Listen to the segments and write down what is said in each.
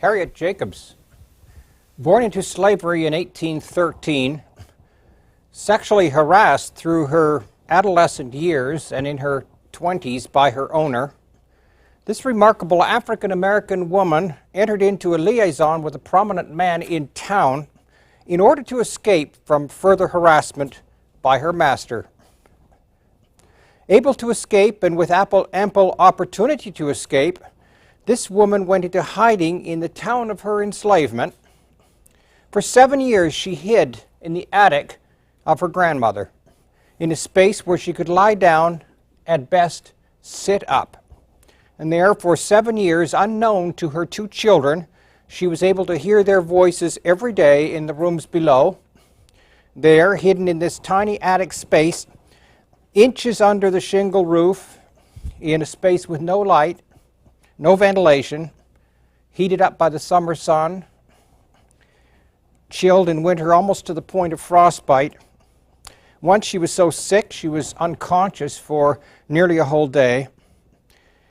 Harriet Jacobs, born into slavery in 1813, sexually harassed through her adolescent years and in her 20s by her owner, this remarkable African-American woman entered into a liaison with a prominent man in town in order to escape from further harassment by her master. Able to escape and with ample opportunity to escape, this woman went into hiding in the town of her enslavement. For 7 years she hid in the attic of her grandmother, in a space where she could lie down, at best sit up. And there, for 7 years, unknown to her two children, she was able to hear their voices every day in the rooms below. There, hidden in this tiny attic space, inches under the shingle roof, in a space with no light, no ventilation, heated up by the summer sun, chilled in winter almost to the point of frostbite. Once she was so sick she was unconscious for nearly a whole day.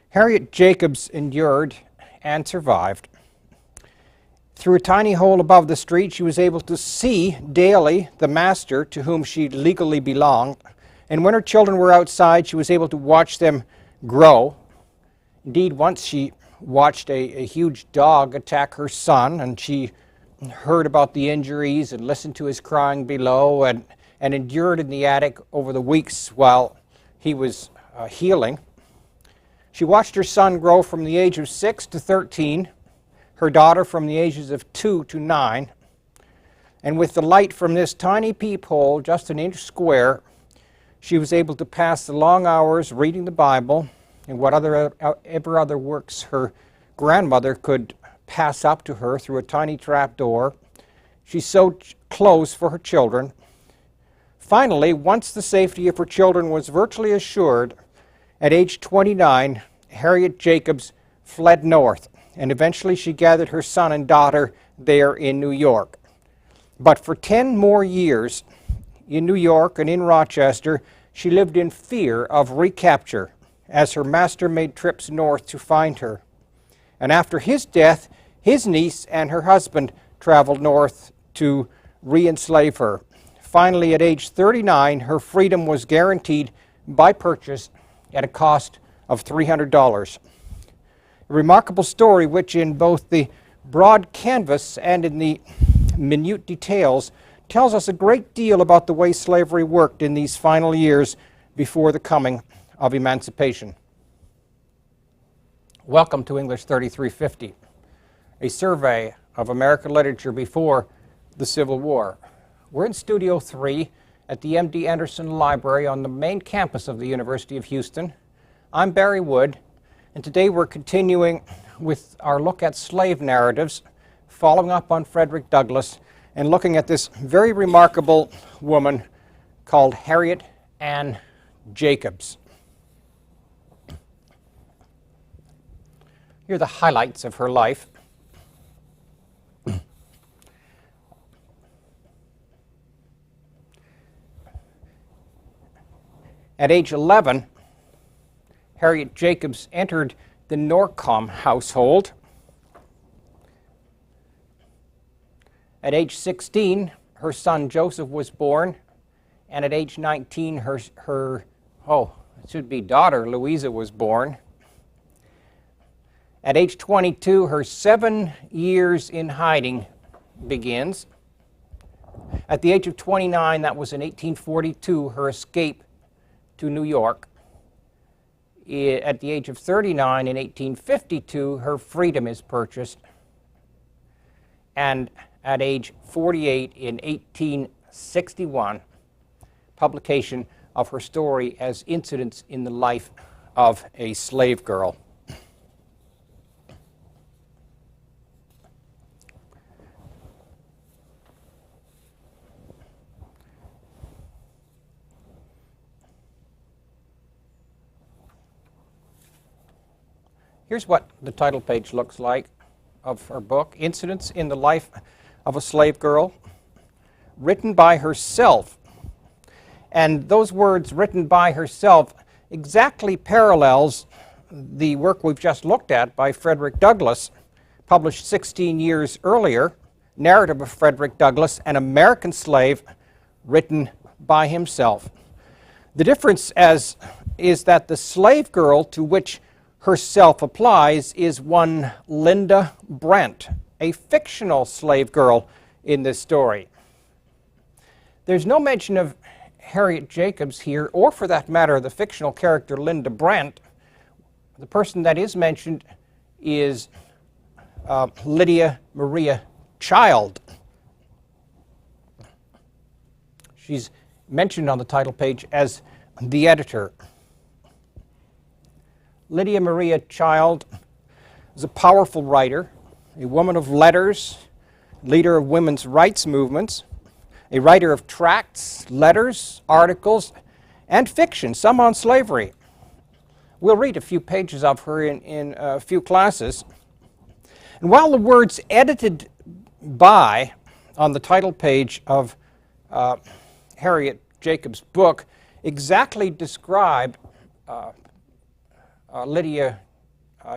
Harriet Jacobs endured and survived. Through a tiny hole above the street she was able to see daily the master to whom she legally belonged, and when her children were outside she was able to watch them grow. Indeed, once she watched a huge dog attack her son, and she heard about the injuries and listened to his crying below and endured in the attic over the weeks while he was healing. She watched her son grow from the age of 6 to 13, her daughter from the ages of 2 to 9, and with the light from this tiny peephole, just an inch square, she was able to pass the long hours reading the Bible and whatever other works her grandmother could pass up to her through a tiny trap door. She sewed clothes for her children. Finally, once the safety of her children was virtually assured, at age 29, Harriet Jacobs fled north, and eventually she gathered her son and daughter there in New York. But for 10 more years, in New York and in Rochester, she lived in fear of recapture as her master made trips north to find her. And after his death, his niece and her husband traveled north to re-enslave her. Finally, at age 39, her freedom was guaranteed by purchase at a cost of $300. A remarkable story which in both the broad canvas and in the minute details tells us a great deal about the way slavery worked in these final years before the coming of emancipation. Welcome to English 3350, a survey of American literature before the Civil War. We're in Studio 3 at the M.D. Anderson Library on the main campus of the University of Houston. I'm Barry Wood, and today we're continuing with our look at slave narratives, following up on Frederick Douglass, and looking at this very remarkable woman called Harriet Ann Jacobs. Here are the highlights of her life. At age 11, Harriet Jacobs entered the Norcom household. At age 16, her son Joseph was born, and at age 19, her daughter Louisa was born. At age 22, her 7 years in hiding begins. At the age of 29, that was in 1842, her escape to New York. At the age of 39, in 1852, her freedom is purchased. And at age 48, in 1861, publication of her story as Incidents in the Life of a Slave Girl. Here's what the title page looks like of her book, Incidents in the Life of a Slave Girl, written by herself. And those words, written by herself, exactly parallels the work we've just looked at by Frederick Douglass, published 16 years earlier, Narrative of Frederick Douglass, an American Slave, written by himself. The difference is that the slave girl to which herself applies is one Linda Brent, a fictional slave girl in this story. There's no mention of Harriet Jacobs here, or for that matter, the fictional character Linda Brent. The person that is mentioned is Lydia Maria Child. She's mentioned on the title page as the editor. Lydia Maria Child is a powerful writer, a woman of letters, leader of women's rights movements, a writer of tracts, letters, articles, and fiction, some on slavery. We'll read a few pages of her in a few classes. And while the words edited by on the title page of Harriet Jacobs' book exactly describe Lydia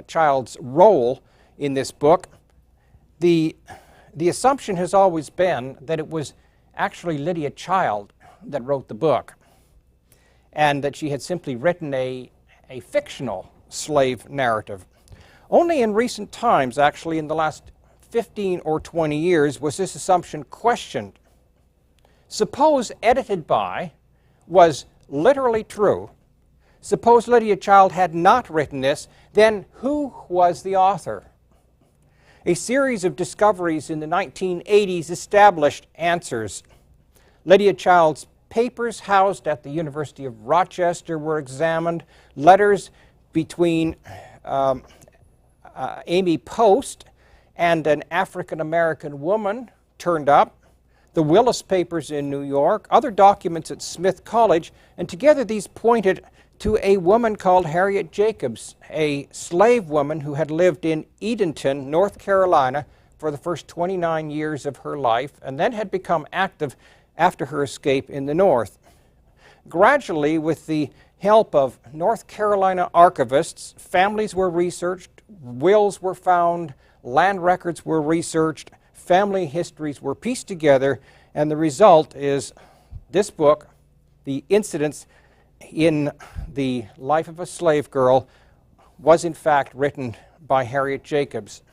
Child's role in this book, the assumption has always been that it was actually Lydia Child that wrote the book, and that she had simply written a fictional slave narrative. Only in recent times, actually in the last 15 or 20 years, was this assumption questioned. Suppose edited by was literally true. Suppose Lydia Child had not written this, then who was the author? A series of discoveries in the 1980s established answers. Lydia Child's papers housed at the University of Rochester were examined. Letters between Amy Post and an African-American woman turned up. The Willis Papers in New York, other documents at Smith College, and together these pointed to a woman called Harriet Jacobs, a slave woman who had lived in Edenton, North Carolina, for the first 29 years of her life, and then had become active after her escape in the North. Gradually, with the help of North Carolina archivists, families were researched, wills were found, land records were researched, family histories were pieced together, and the result is this book, The Incidents in the Life of a Slave Girl, was in fact written by Harriet Jacobs.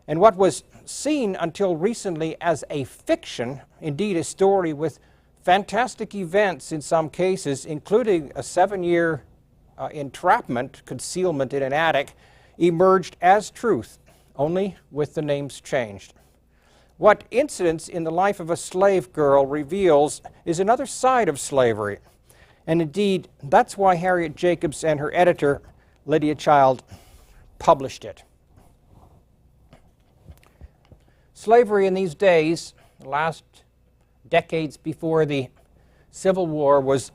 And what was seen until recently as a fiction, indeed a story with fantastic events in some cases, including a 7-year entrapment, concealment in an attic, emerged as truth, only with the names changed. What Incidents in the Life of a Slave Girl reveals is another side of slavery. And indeed, that's why Harriet Jacobs and her editor, Lydia Child, published it. Slavery in these days, the last decades before the Civil War, was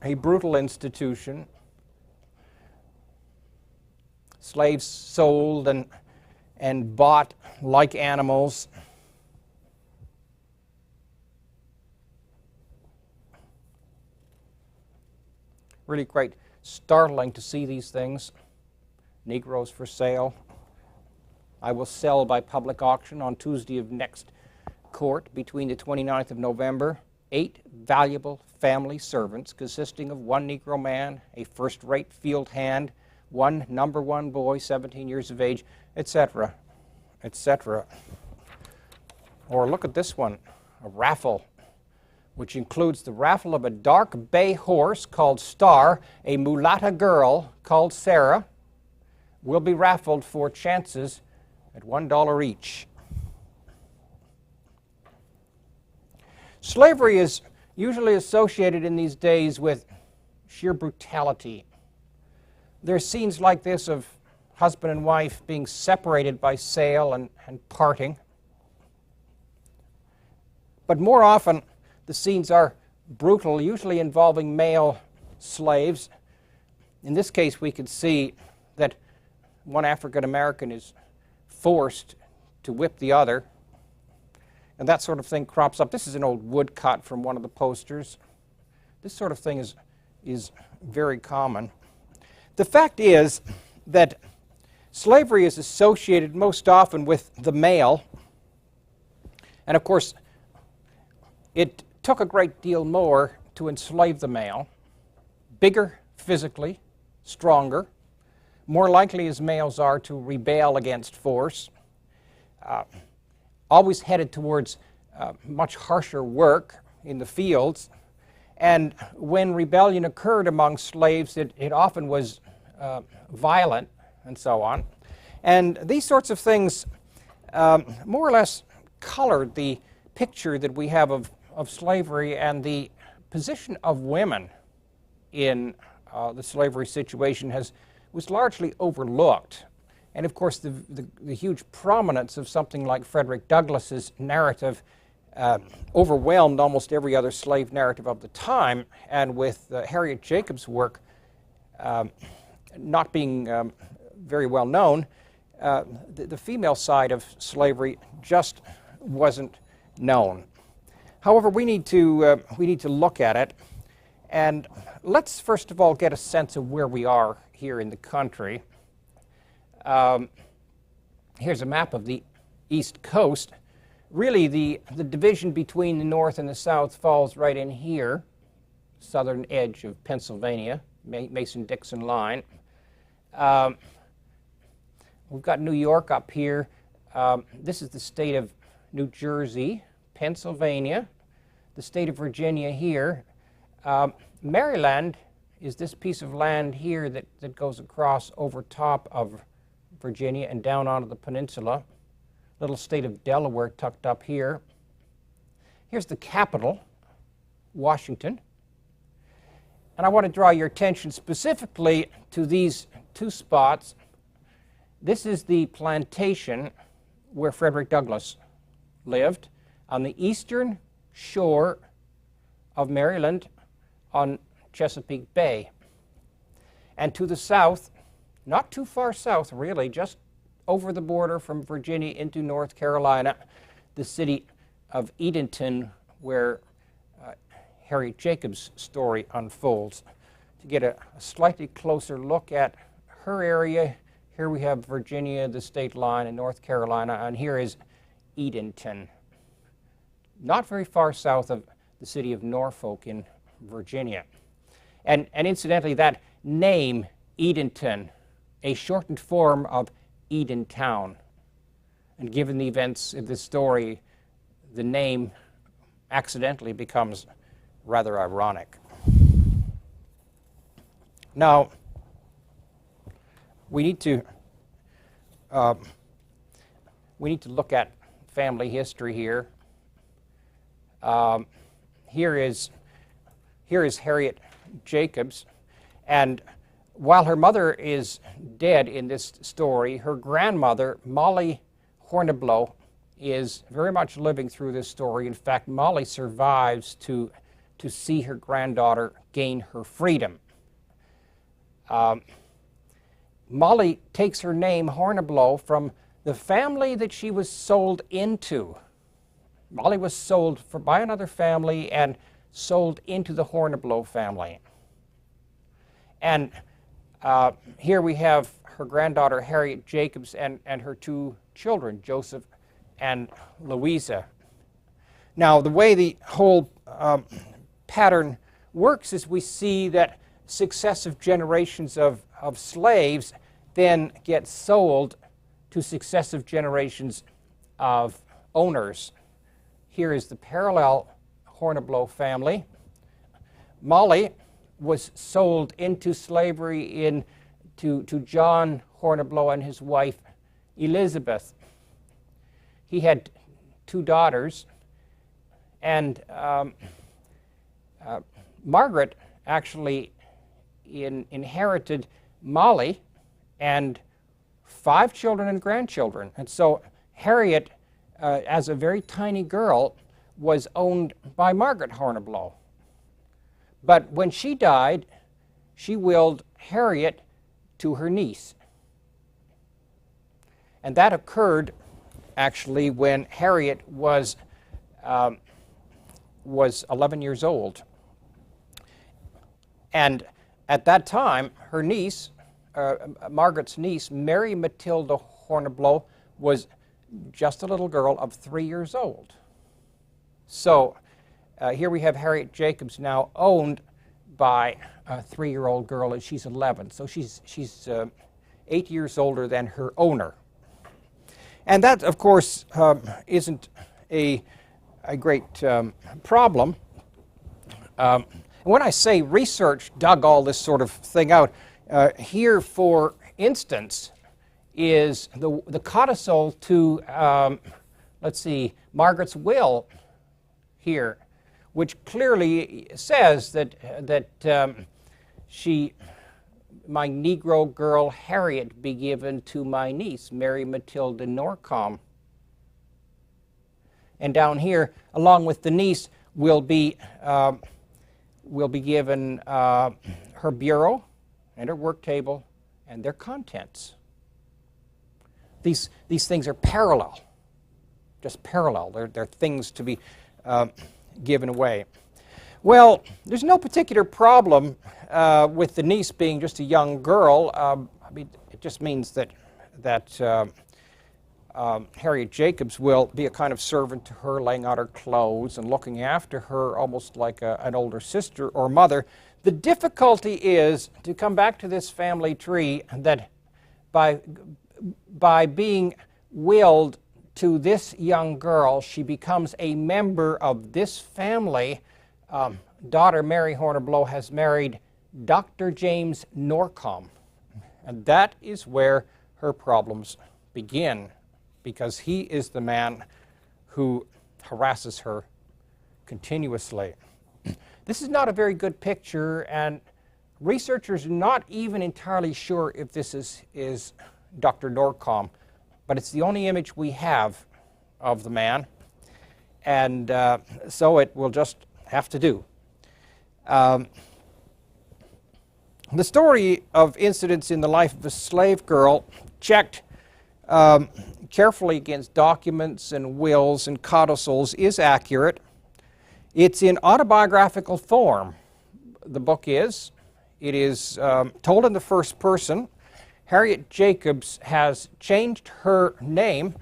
a brutal institution. Slaves sold and bought like animals. Really quite startling to see these things. Negroes for sale. I will sell by public auction on Tuesday of next court between the 29th of November 8 valuable family servants consisting of 1 Negro man, a first-rate field hand, 1 number 1 boy, 17 years of age, etc., etc. Or look at this one, a raffle, which includes the raffle of a dark bay horse called Star, a mulatta girl called Sarah, will be raffled for chances at $1 each. Slavery is usually associated in these days with sheer brutality. There are scenes like this of husband and wife being separated by sale and parting. But more often, the scenes are brutal, usually involving male slaves. In this case, we could see that one African American is forced to whip the other, and that sort of thing crops up. This is an old woodcut from one of the posters. This sort of thing is very common. The fact is that Slavery is associated most often with the male, and of course it took a great deal more to enslave the male. Bigger physically, stronger, more likely as males are to rebel against force, always headed towards much harsher work in the fields. And when rebellion occurred among slaves, it often was violent and so on. And these sorts of things more or less colored the picture that we have of slavery, and the position of women in the slavery situation was largely overlooked. And of course the huge prominence of something like Frederick Douglass's narrative overwhelmed almost every other slave narrative of the time, and with Harriet Jacobs' work not being very well known, the female side of slavery just wasn't known. However, we need to look at it, and let's first of all get a sense of where we are here in the country. Here's a map of the East Coast. Really, the division between the North and the South falls right in here, southern edge of Pennsylvania, Mason-Dixon line. We've got New York up here. This is the state of New Jersey, Pennsylvania, the state of Virginia here. Maryland is this piece of land here that goes across over top of Virginia and down onto the peninsula. Little state of Delaware tucked up here. Here's the capital, Washington. And I want to draw your attention specifically to these two spots. This is the plantation where Frederick Douglass lived on the eastern shore of Maryland on Chesapeake Bay. And to the south, not too far south really, just over the border from Virginia into North Carolina, the city of Edenton, where Harriet Jacobs' story unfolds. To get a slightly closer look at her area, here we have Virginia, the state line, and North Carolina, and here is Edenton, not very far south of the city of Norfolk in Virginia. And incidentally, that name, Edenton, a shortened form of Edentown. And given the events of this story, the name accidentally becomes rather ironic. Now, we need to look at family history here. Here is Harriet Jacobs, and while her mother is dead in this story, her grandmother, Molly Horniblow, is very much living through this story. In fact, Molly survives to see her granddaughter gain her freedom. Molly takes her name, Horniblow, from the family that she was sold into. Molly was sold by another family and sold into the Horniblow family. And here we have her granddaughter, Harriet Jacobs, and her two children, Joseph and Louisa. Now, the way the whole pattern works is we see that successive generations of slaves then get sold to successive generations of owners. Here is the parallel Horniblow family. Molly was sold into slavery to John Horniblow and his wife Elizabeth. He had two daughters, and Margaret actually inherited Molly and 5 children and grandchildren. And so Harriet, as a very tiny girl, was owned by Margaret Horniblow. But when she died, she willed Harriet to her niece. And that occurred actually when Harriet was 11 years old. And at that time, her niece, Margaret's niece, Mary Matilda Hornblow, was just a little girl of 3 years old. So here we have Harriet Jacobs now owned by a 3-year-old girl, and she's 11. So she's 8 years older than her owner. And that, of course, isn't a great problem. When I say research dug all this sort of thing out, here, for instance, is the codicil to, let's see, Margaret's will here, which clearly says that my Negro girl Harriet be given to my niece, Mary Matilda Norcom. And down here, along with the niece, will be given her bureau and her work table and their contents. These things are parallel, just parallel. They're things to be given away. Well, there's no particular problem with the niece being just a young girl. I mean, it just means that Harriet Jacobs will be a kind of servant to her, laying out her clothes and looking after her almost like an older sister or mother. The difficulty is to come back to this family tree that by being willed to this young girl, she becomes a member of this family. Daughter Mary Hornblow has married Dr. James Norcom, and that is where her problems begin, because he is the man who harasses her continuously. This is not a very good picture, and researchers are not even entirely sure if this is Dr. Norcom, but it's the only image we have of the man, and so it will just have to do. The story of incidents in the life of a slave girl, checked carefully against documents and wills and codicils, is accurate. It's in autobiographical form. The book is. It is told in the first person. Harriet Jacobs has changed her name.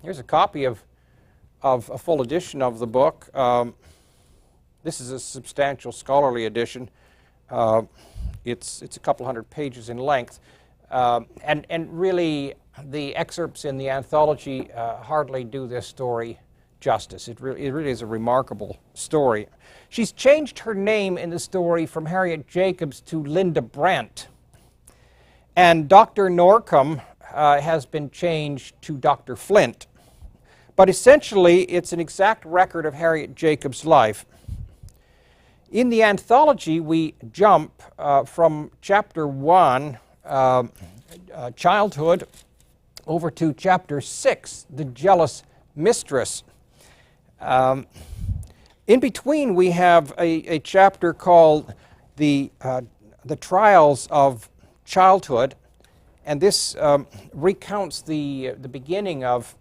Here's a copy of a full edition of the book. This is a substantial scholarly edition. It's a couple hundred pages in length. And really, the excerpts in the anthology hardly do this story justice. It really is a remarkable story. She's changed her name in the story from Harriet Jacobs to Linda Brent. And Dr. Norcom has been changed to Dr. Flint. But essentially, it's an exact record of Harriet Jacobs' life. In the anthology, we jump from chapter 1, childhood, over to chapter 6, the jealous mistress. In between, we have a chapter called the trials of childhood, and this recounts the beginning of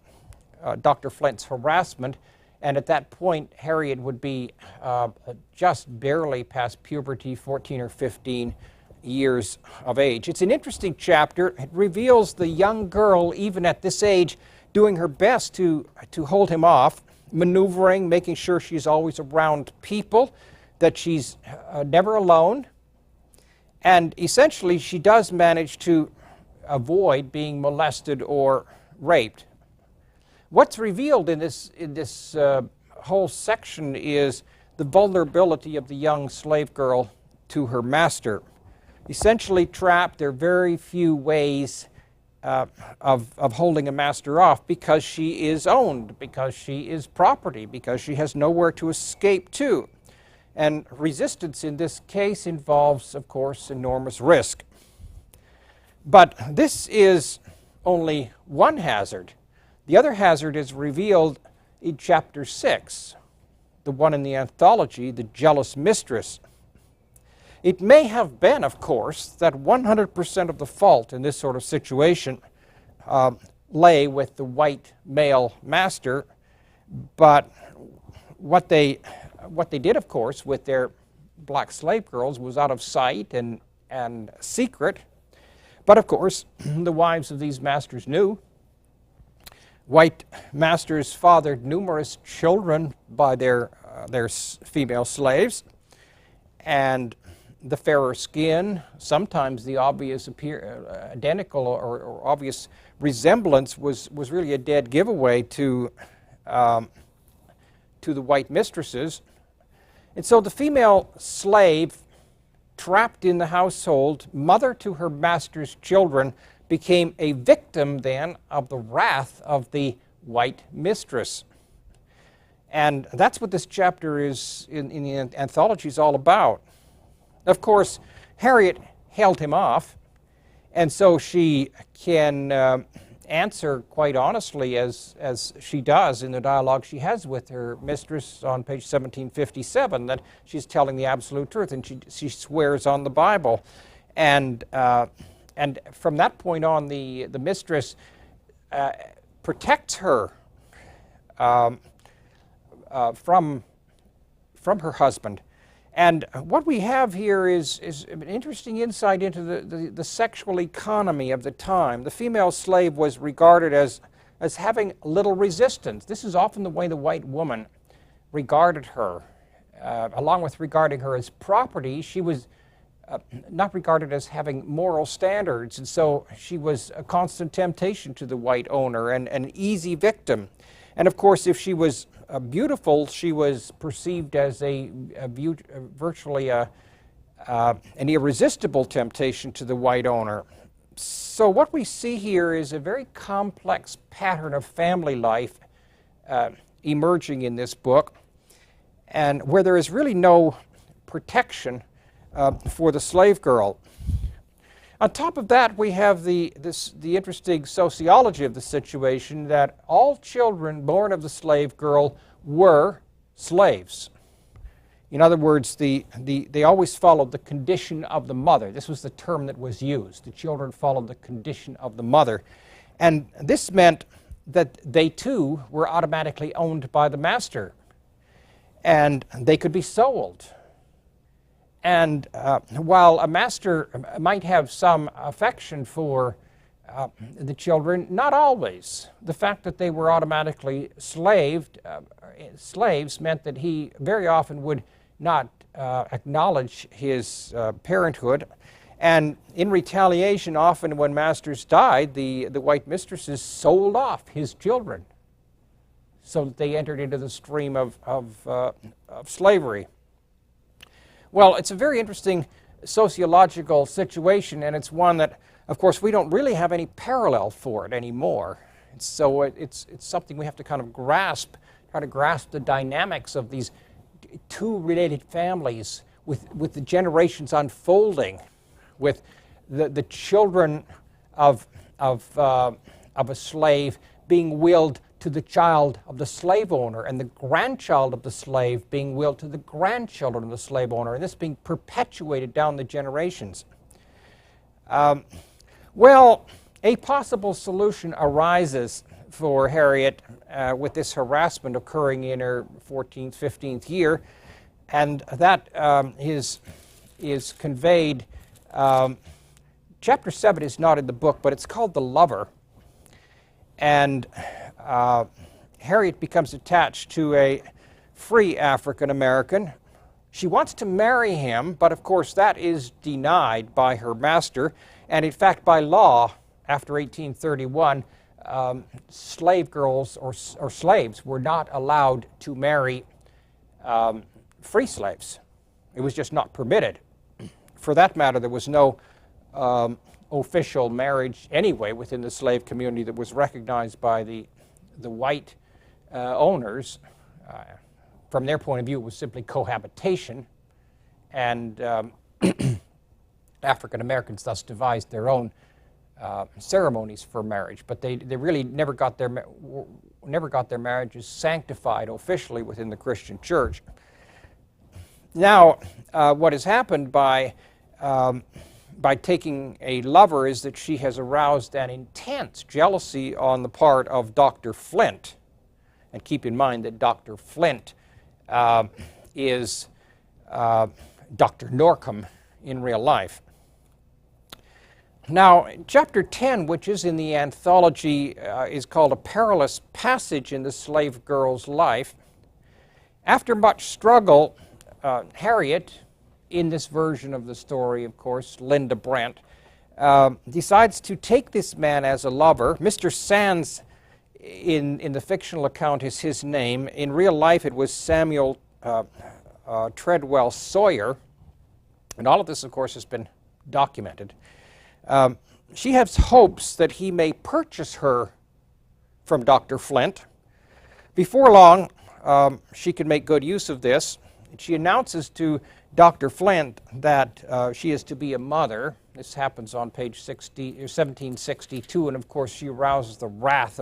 Dr. Flint's harassment. And at that point, Harriet would be just barely past puberty, 14 or 15 years of age. It's an interesting chapter. It reveals the young girl, even at this age, doing her best to hold him off, maneuvering, making sure she's always around people, that she's never alone. And essentially, she does manage to avoid being molested or raped. What's revealed in this whole section is the vulnerability of the young slave girl to her master. Essentially trapped, there are very few ways of holding a master off, because she is owned, because she is property, because she has nowhere to escape to. And resistance in this case involves, of course, enormous risk. But this is only one hazard. The other hazard is revealed in chapter 6, the one in the anthology, the jealous mistress. It may have been, of course, that 100% of the fault in this sort of situation lay with the white male master, but what they did, of course, with their black slave girls was out of sight and and secret. But of course, the wives of these masters knew. White masters fathered numerous children by their female slaves, and the fairer skin, sometimes the obvious identical or obvious resemblance was really a dead giveaway to the white mistresses. And so the female slave, trapped in the household, mother to her master's children, became a victim then of the wrath of the white mistress. And that's what this chapter is in the anthology is all about. Of course, Harriet held him off, and so she can answer quite honestly, as she does in the dialogue she has with her mistress on page 1757, that she's telling the absolute truth, and she swears on the Bible. And from that point on, the mistress protects her from her husband. And what we have here is an interesting insight into the sexual economy of the time. The female slave was regarded as having little resistance. This is often the way the white woman regarded her. Along with regarding her as property, she was not regarded as having moral standards, and so she was a constant temptation to the white owner and an easy victim. And of course, if she was beautiful, she was perceived as virtually an irresistible temptation to the white owner. So what we see here is a very complex pattern of family life emerging in this book, and where there is really no protection for the slave girl. On top of that, we have the interesting sociology of the situation, that all children born of the slave girl were slaves. In other words, they always followed the condition of the mother. This was the term that was used. The children followed the condition of the mother. And this meant that they too were automatically owned by the master, and they could be sold. And while a master might have some affection for the children, not always. The fact that they were automatically slaves meant that he very often would not acknowledge his parenthood. And in retaliation, often when masters died, the white mistresses sold off his children so that they entered into the stream of slavery. Well, it's a very interesting sociological situation, and it's one that, of course, we don't really have any parallel for it anymore. So it's something we have to kind of try to grasp the dynamics of these two related families with the generations unfolding, with the children of a slave being willed to the child of the slave owner, and the grandchild of the slave being willed to the grandchildren of the slave owner, and this being perpetuated down the generations. Well, a possible solution arises for Harriet with this harassment occurring in her 14th, 15th year, and that is conveyed. Chapter 7 is not in the book, but it's called The Lover. And Harriet becomes attached to a free African American. She wants to marry him, but of course that is denied by her master. And in fact, by law, after 1831, slave girls or slaves were not allowed to marry free slaves. It was just not permitted. For that matter, there was no official marriage anyway within the slave community that was recognized by the white owners. From their point of view, it was simply cohabitation, and African Americans thus devised their own ceremonies for marriage, but they really never got their marriages sanctified officially within the Christian church. Now, what has happened by taking a lover is that she has aroused an intense jealousy on the part of Dr. Flint. And keep in mind that Dr. Flint is Dr. Norcom in real life. Now, chapter 10, which is in the anthology, is called A Perilous Passage in the Slave Girl's Life. After much struggle, Harriet, in this version of the story, of course, Linda Brent, decides to take this man as a lover. Mr. Sands, in the fictional account, is his name. In real life, it was Samuel Treadwell Sawyer. And all of this, of course, has been documented. She has hopes that he may purchase her from Dr. Flint. Before long, she can make good use of this. She announces to Dr. Flint that she is to be a mother. This happens on page 1762, and of course she arouses the wrath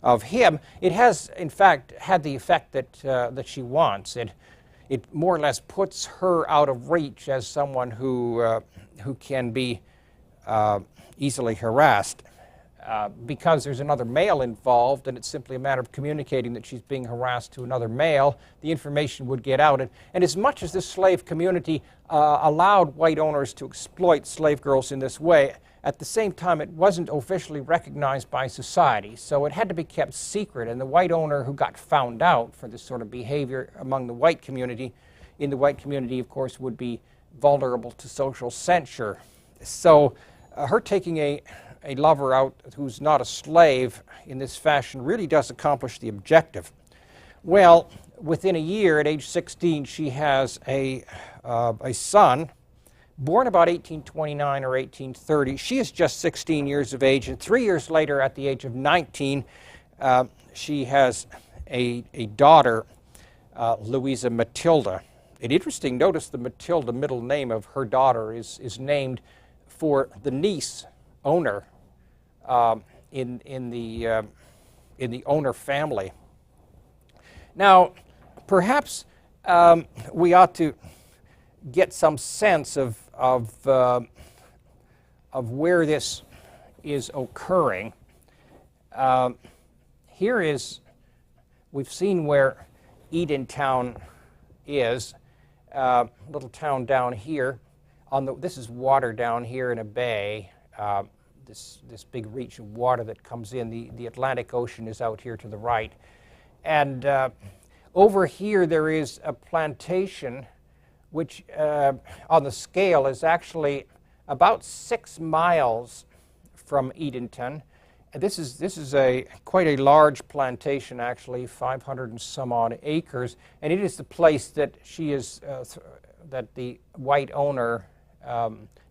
of him. It has, in fact, had the effect that she wants. It more or less puts her out of reach as someone who can be easily harassed. Because there's another male involved, and it's simply a matter of communicating that she's being harassed to another male, the information would get out. And as much as this slave community allowed white owners to exploit slave girls in this way, at the same time it wasn't officially recognized by society, so it had to be kept secret. And the white owner who got found out for this sort of behavior among the white community, in the white community, of course, would be vulnerable to social censure. So her taking a lover out who's not a slave in this fashion really does accomplish the objective. Well, within a year, at age 16, she has a son, born about 1829 or 1830. She is just 16 years of age, and 3 years later, at the age of 19, she has a daughter, Louisa Matilda. And interesting, notice the Matilda middle name of her daughter is named for the niece owner in the owner family. Now, perhaps we ought to get some sense of where this is occurring. We've seen where Edentown is, little town down here. This is water down here in a bay. This big reach of water that comes in. The Atlantic Ocean is out here to the right. And over here there is a plantation which on the scale is actually about 6 miles from Edenton. And this is quite a large plantation, actually, 500 and some odd acres. And it is the place that that the white owner,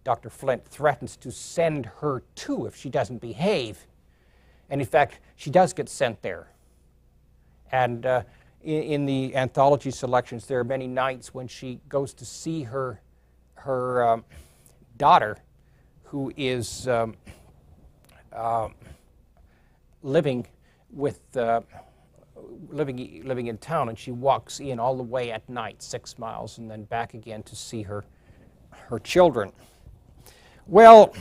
Dr. Flint, threatens to send her to if she doesn't behave. And in fact, she does get sent there. And in the anthology selections, there are many nights when she goes to see her daughter, who is living in town, and she walks in all the way at night, 6 miles, and then back again to see her children. Well,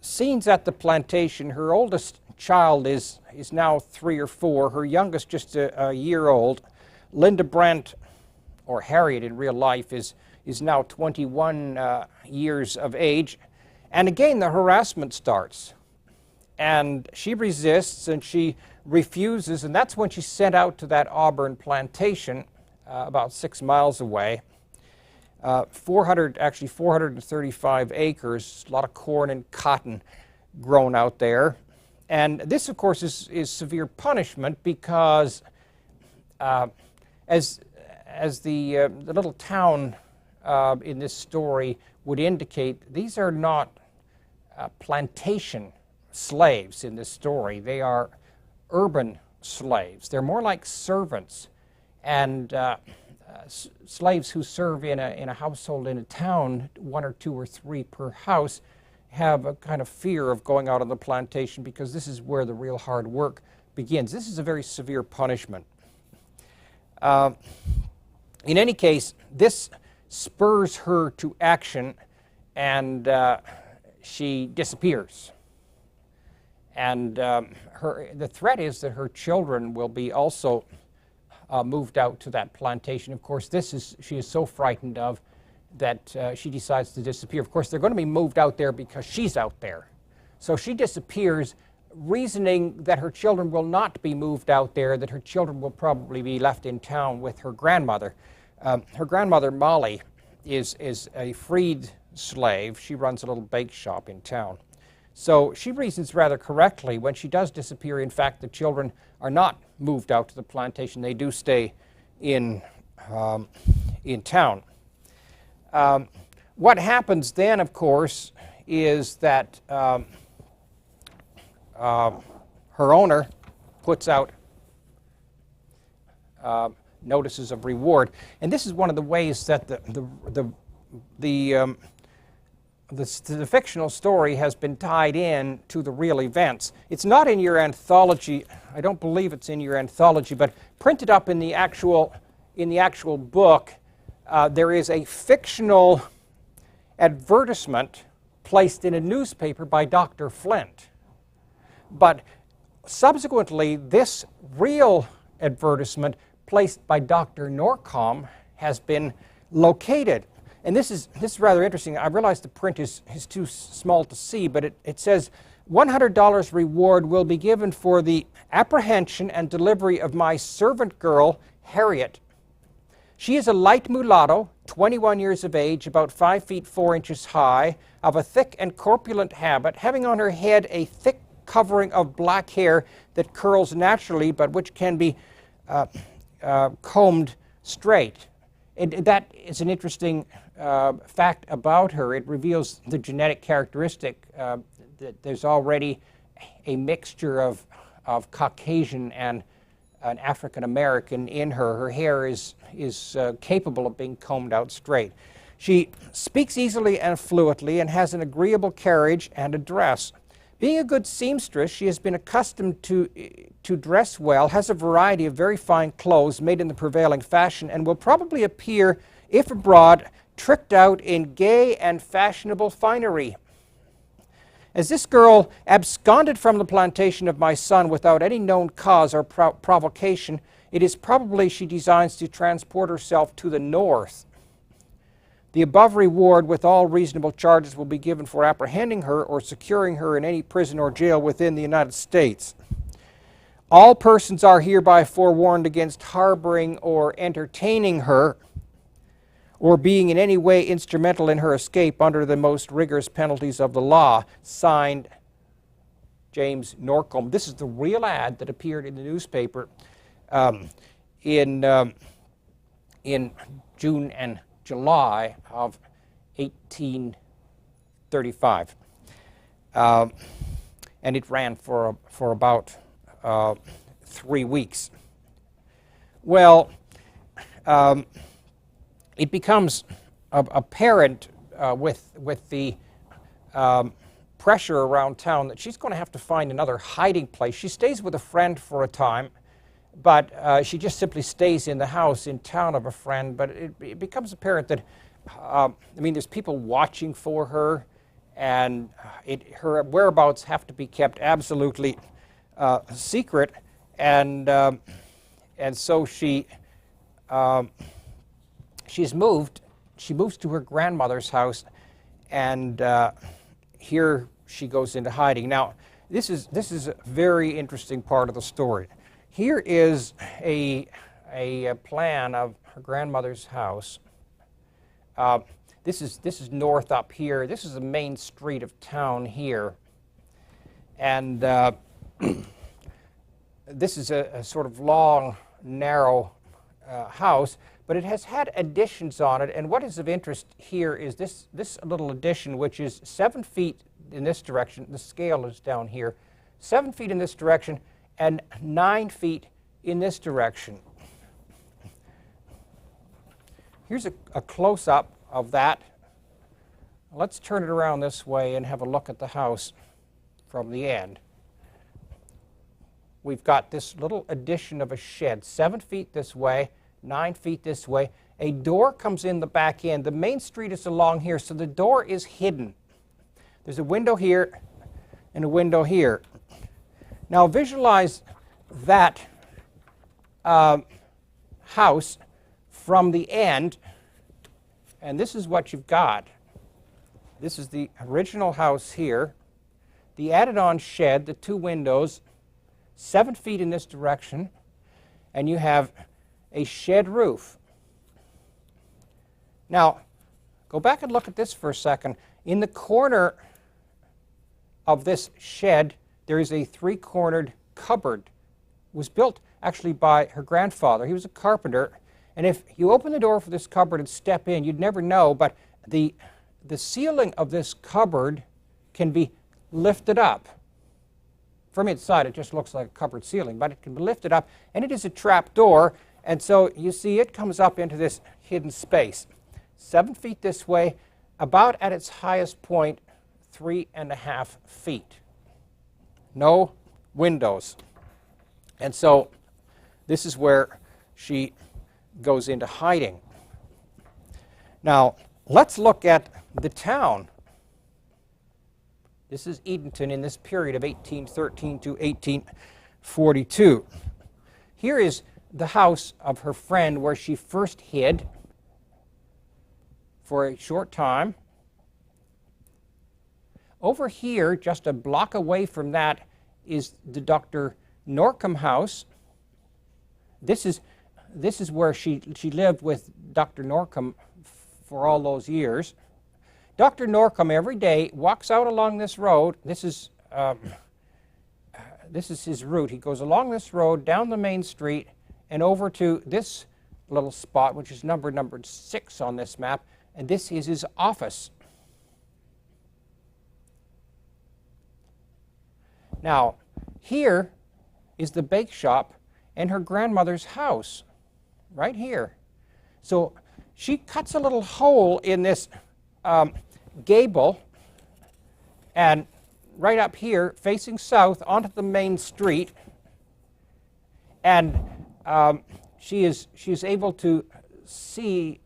scenes at the plantation. Her oldest child is now 3 or 4. Her youngest just a year old. Linda Brent, or Harriet in real life, is now 21 years of age. And again, the harassment starts. And she resists and she refuses, and that's when she's sent out to that Auburn plantation about 6 miles away. 435 acres, a lot of corn and cotton grown out there. And this, of course, is severe punishment because as the little town in this story would indicate, these are not plantation slaves in this story. They are urban slaves. They're more like servants. And slaves who serve in a household in a town, 1 or 2 or 3 per house, have a kind of fear of going out on the plantation because this is where the real hard work begins. This is a very severe punishment. In any case, this spurs her to action, and she disappears. And the threat is that her children will be also moved out to that plantation. Of course, she is so frightened of she decides to disappear. Of course, they're going to be moved out there because she's out there. So she disappears, reasoning that her children will not be moved out there, that her children will probably be left in town with her grandmother. Her grandmother, Molly, is a freed slave. She runs a little bake shop in town. So she reasons rather correctly. When she does disappear, in fact, the children are not moved out to the plantation. They do stay in town. What happens then, of course, is that her owner puts out notices of reward, and this is one of the ways that the fictional story has been tied in to the real events. It's not in your anthology. I don't believe it's in your anthology, but printed up in the actual book, there is a fictional advertisement placed in a newspaper by Dr. Flint. But subsequently, this real advertisement placed by Dr. Norcom has been located. And this is rather interesting. I realize the print is too small to see, but it says, $100 reward will be given for the apprehension and delivery of my servant girl, Harriet. She is a light mulatto, 21 years of age, about 5 feet 4 inches high, of a thick and corpulent habit, having on her head a thick covering of black hair that curls naturally, but which can be combed straight. That is an interesting fact about her. It reveals the genetic characteristic that there's already a mixture of Caucasian and an African American in her. Her hair is capable of being combed out straight. She speaks easily and fluently and has an agreeable carriage and address. Being a good seamstress, she has been accustomed to dress well, has a variety of very fine clothes made in the prevailing fashion, and will probably appear, if abroad, tricked out in gay and fashionable finery. As this girl absconded from the plantation of my son without any known cause or provocation, it is probably she designs to transport herself to the north. The above reward, with all reasonable charges, will be given for apprehending her or securing her in any prison or jail within the United States. All persons are hereby forewarned against harboring or entertaining her or being in any way instrumental in her escape under the most rigorous penalties of the law. Signed, James Norcombe. This is the real ad that appeared in the newspaper in June and July of 1835. And it ran for about 3 weeks. Well, it becomes apparent with the pressure around town that she's going to have to find another hiding place. She stays with a friend for a time, but she just simply stays in the house in town of a friend. But it becomes apparent that, there's people watching for her, and her whereabouts have to be kept absolutely secret, and so she's moved. She moves to her grandmother's house, and here she goes into hiding. Now, this is a very interesting part of the story. Here is a plan of her grandmother's house. This is north up here. This is the main street of town here, and this is a sort of long, narrow house, but it has had additions on it. And what is of interest here is this little addition, which is 7 feet in this direction. The scale is down here. 7 feet in this direction and 9 feet in this direction. Here's a close-up of that. Let's turn it around this way and have a look at the house from the end. We've got this little addition of a shed, 7 feet this way, 9 feet this way. A door comes in the back end. The main street is along here, so the door is hidden. There's a window here and a window here. Now visualize that house from the end And this is what you've got. This is the original house here. The added-on shed, the 2 windows, 7 feet in this direction, and you have a shed roof. Now, go back and look at this for a second. In the corner of this shed, there is a 3-cornered cupboard. It was built actually by her grandfather. He was a carpenter, and if you open the door for this cupboard and step in, you'd never know, but the ceiling of this cupboard can be lifted up. From inside, it just looks like a cupboard ceiling, but it can be lifted up, and it is a trap door, and so you see it comes up into this hidden space. 7 feet this way, about at its highest point, 3.5 feet. No windows. And so this is where she goes into hiding. Now, let's look at the town. This is Edenton in this period of 1813 to 1842. Here is the house of her friend where she first hid for a short time. Over here, just a block away from that, is the Dr. Norcom house. This is where she lived with Dr. Norcom for all those years. Dr. Norcom every day walks out along this road. This is his route. He goes along this road, down the main street, and over to this little spot, which is numbered 6 on this map, and this is his office. Now, here is the bake shop and her grandmother's house, right here. So she cuts a little hole in this gable, and right up here, facing south onto the main street, and she is able to see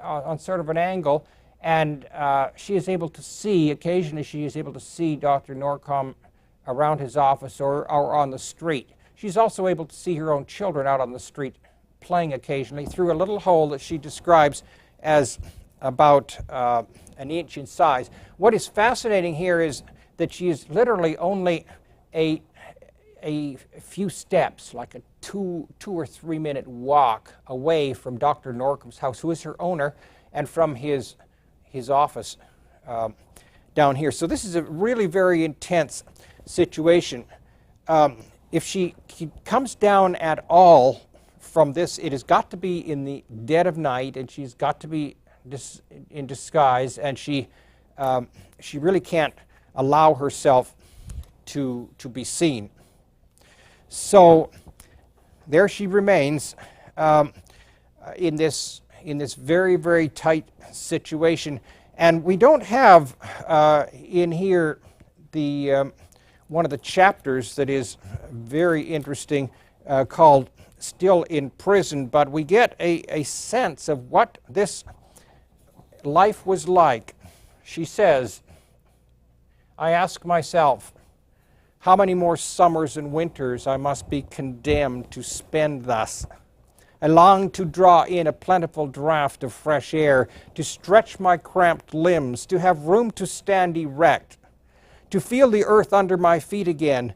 on sort of an angle, and she is able to see, occasionally she is able to see Dr. Norcom around his office or on the street. She's also able to see her own children out on the street playing occasionally through a little hole that she describes as about an inch in size. What is fascinating here is that she is literally only a few steps, like a 2 or 3 minute walk away from Dr. Norcom's house, who is her owner, and from his office down here. So this is a really very intense situation. If she comes down at all from this, it has got to be in the dead of night, and she's got to be in disguise, and she really can't allow herself to be seen. So there she remains in this very, very tight situation. And we don't have in here the one of the chapters that is very interesting called Still in Prison, but we get a sense of what this life was like. She says, I ask myself, how many more summers and winters I must be condemned to spend thus. I long to draw in a plentiful draught of fresh air, to stretch my cramped limbs, to have room to stand erect, to feel the earth under my feet again.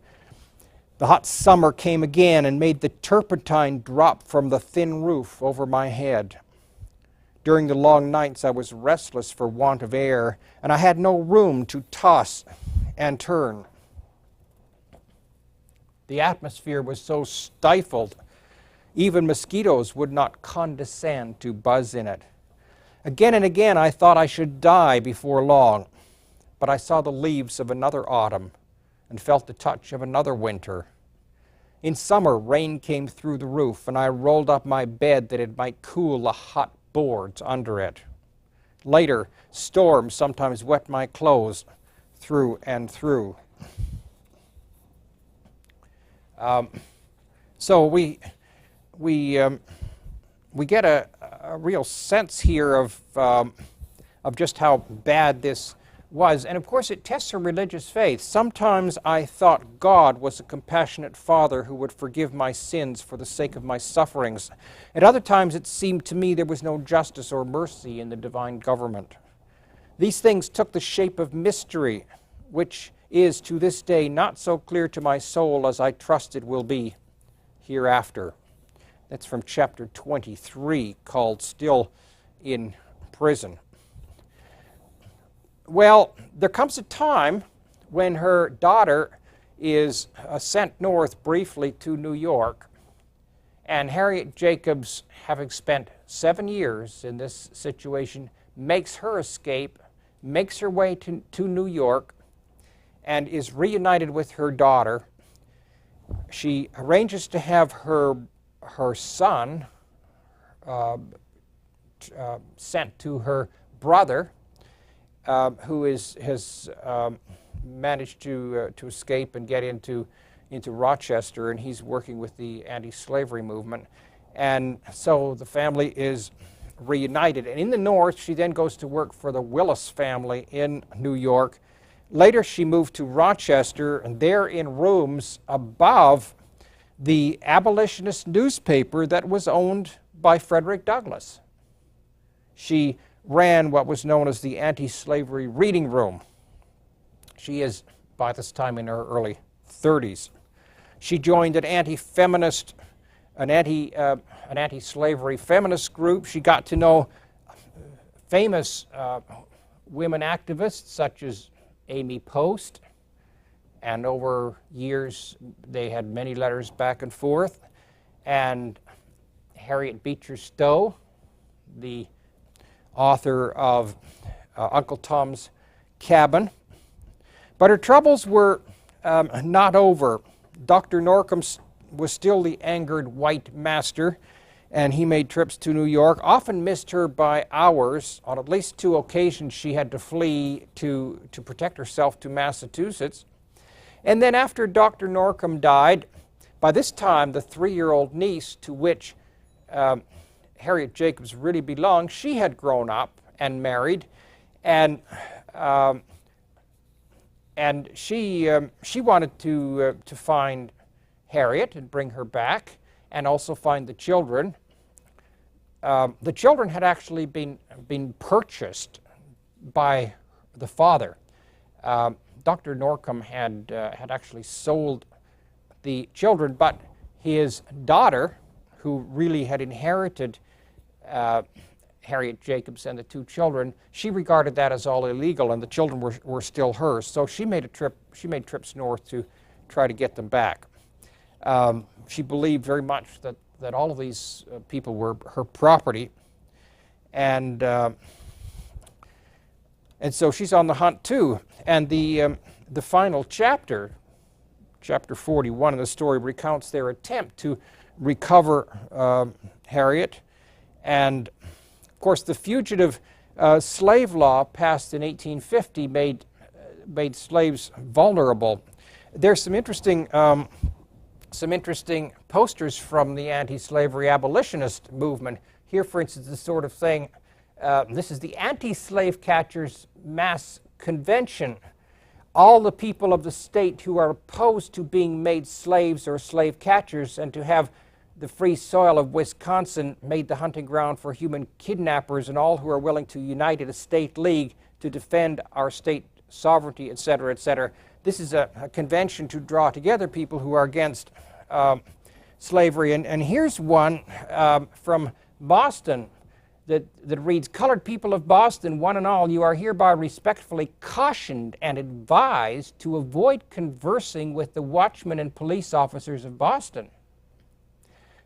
The hot summer came again and made the turpentine drop from the thin roof over my head. During the long nights I was restless for want of air, and I had no room to toss and turn. The atmosphere was so stifled, even mosquitoes would not condescend to buzz in it. Again and again I thought I should die before long, but I saw the leaves of another autumn and felt the touch of another winter. In summer, rain came through the roof, and I rolled up my bed that it might cool the hot boards under it. Later, storms sometimes wet my clothes through and through. So we get a real sense here of just how bad this was. And of course it tests her religious faith. Sometimes I thought God was a compassionate Father who would forgive my sins for the sake of my sufferings. At other times it seemed to me there was no justice or mercy in the divine government. These things took the shape of mystery, which is to this day not so clear to my soul as I trust it will be hereafter. That's from chapter 23, called Still in Prison. Well, there comes a time when her daughter is sent north briefly to New York, and Harriet Jacobs, having spent 7 years in this situation, makes her escape, makes her way to New York, and is reunited with her daughter. She arranges to have her son sent to her brother, who has managed to escape and get into Rochester, and he's working with the anti-slavery movement. And so the family is reunited. And in the north, she then goes to work for the Willis family in New York. Later, she moved to Rochester, and there in rooms above the Abolitionist newspaper that was owned by Frederick Douglass. She ran what was known as the anti-slavery reading room. She is, by this time, in her early 30s. She joined an anti-feminist, an anti-slavery feminist group. She got to know famous women activists such as Amy Post, and over years they had many letters back and forth, and Harriet Beecher Stowe, the author of Uncle Tom's Cabin. But her troubles were not over. Dr. Norcom was still the angered white master, and he made trips to New York, often missed her by hours. On at least 2 occasions she had to flee to protect herself to Massachusetts. And then after Dr. Norcom died, by this time the 3-year-old niece to which Harriet Jacobs really belonged, she had grown up and married, and she wanted to find Harriet and bring her back, and also find the children. The children had actually been purchased by the father. Dr. Norcom had actually sold the children, but his daughter, who really had inherited Harriet Jacobs and the 2 children, she regarded that as all illegal, and the children were still hers. So she made trips north to try to get them back. She believed very much that all of these people were her property, and so she's on the hunt too. And the final chapter, chapter 41 of the story, recounts their attempt to recover Harriet. And of course, the fugitive slave law passed in 1850 made slaves vulnerable. There's some interesting posters from the anti-slavery abolitionist movement. Here, for instance, this sort of thing. This is the anti-slave catchers mass convention. All the people of the state who are opposed to being made slaves or slave catchers, and to have the free soil of Wisconsin made the hunting ground for human kidnappers, and all who are willing to unite in a state league to defend our state sovereignty, etc., etc. This is a convention to draw together people who are against slavery. And here's one from Boston that reads, "Colored people of Boston, one and all, you are hereby respectfully cautioned and advised to avoid conversing with the watchmen and police officers of Boston.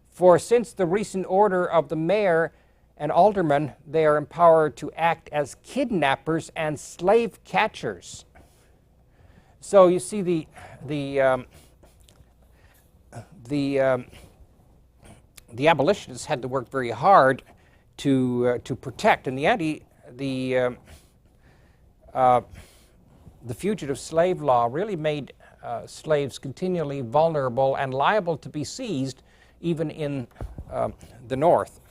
For since the recent order of the mayor and aldermen, they are empowered to act as kidnappers and slave catchers." So you see the abolitionists had to work very hard to protect, and the fugitive slave law really made slaves continually vulnerable and liable to be seized, even in the North.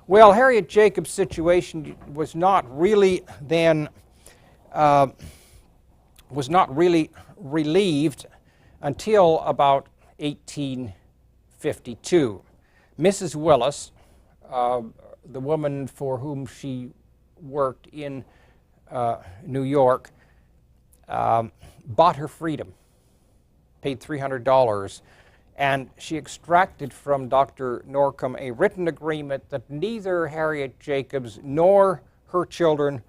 Well, Harriet Jacobs' situation was not really then was not really relieved until about 1852. Mrs. Willis, the woman for whom she worked in New York, bought her freedom, paid $300, and she extracted from Dr. Norcom a written agreement that neither Harriet Jacobs nor her children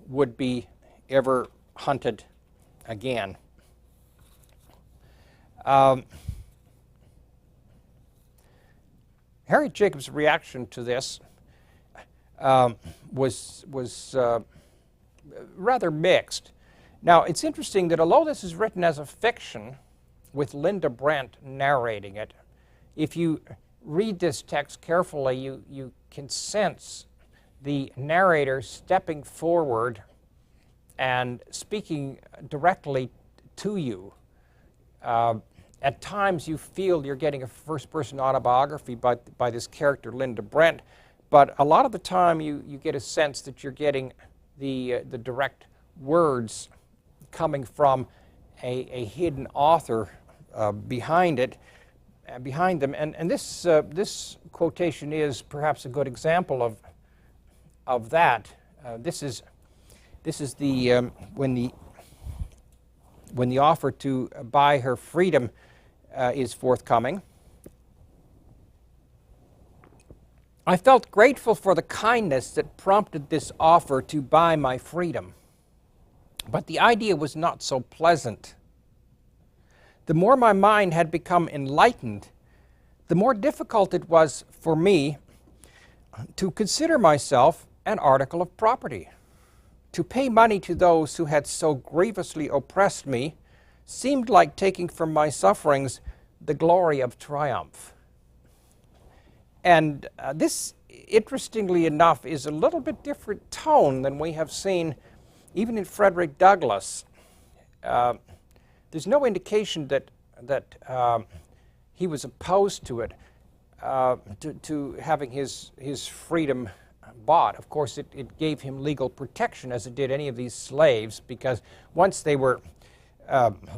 would be ever hunted again. Harriet Jacobs' reaction to this was rather mixed. Now, it's interesting that although this is written as a fiction, with Linda Brent narrating it, if you read this text carefully, you can sense the narrator stepping forward and speaking directly to you. At times you feel you're getting a first-person autobiography by this character, Linda Brent, but a lot of the time you get a sense that you're getting the direct words coming from a hidden author behind them, and this quotation is perhaps a good example of that. This is the when the offer to buy her freedom is forthcoming. I felt grateful for the kindness that prompted this offer to buy my freedom, but the idea was not so pleasant. The more my mind had become enlightened, the more difficult it was for me to consider myself an article of property. To pay money to those who had so grievously oppressed me seemed like taking from my sufferings the glory of triumph. And this, interestingly enough, is a little bit different tone than we have seen even in Frederick Douglass. There's no indication that he was opposed to it, to having his freedom bought. Of course, it gave him legal protection, as it did any of these slaves, because once they were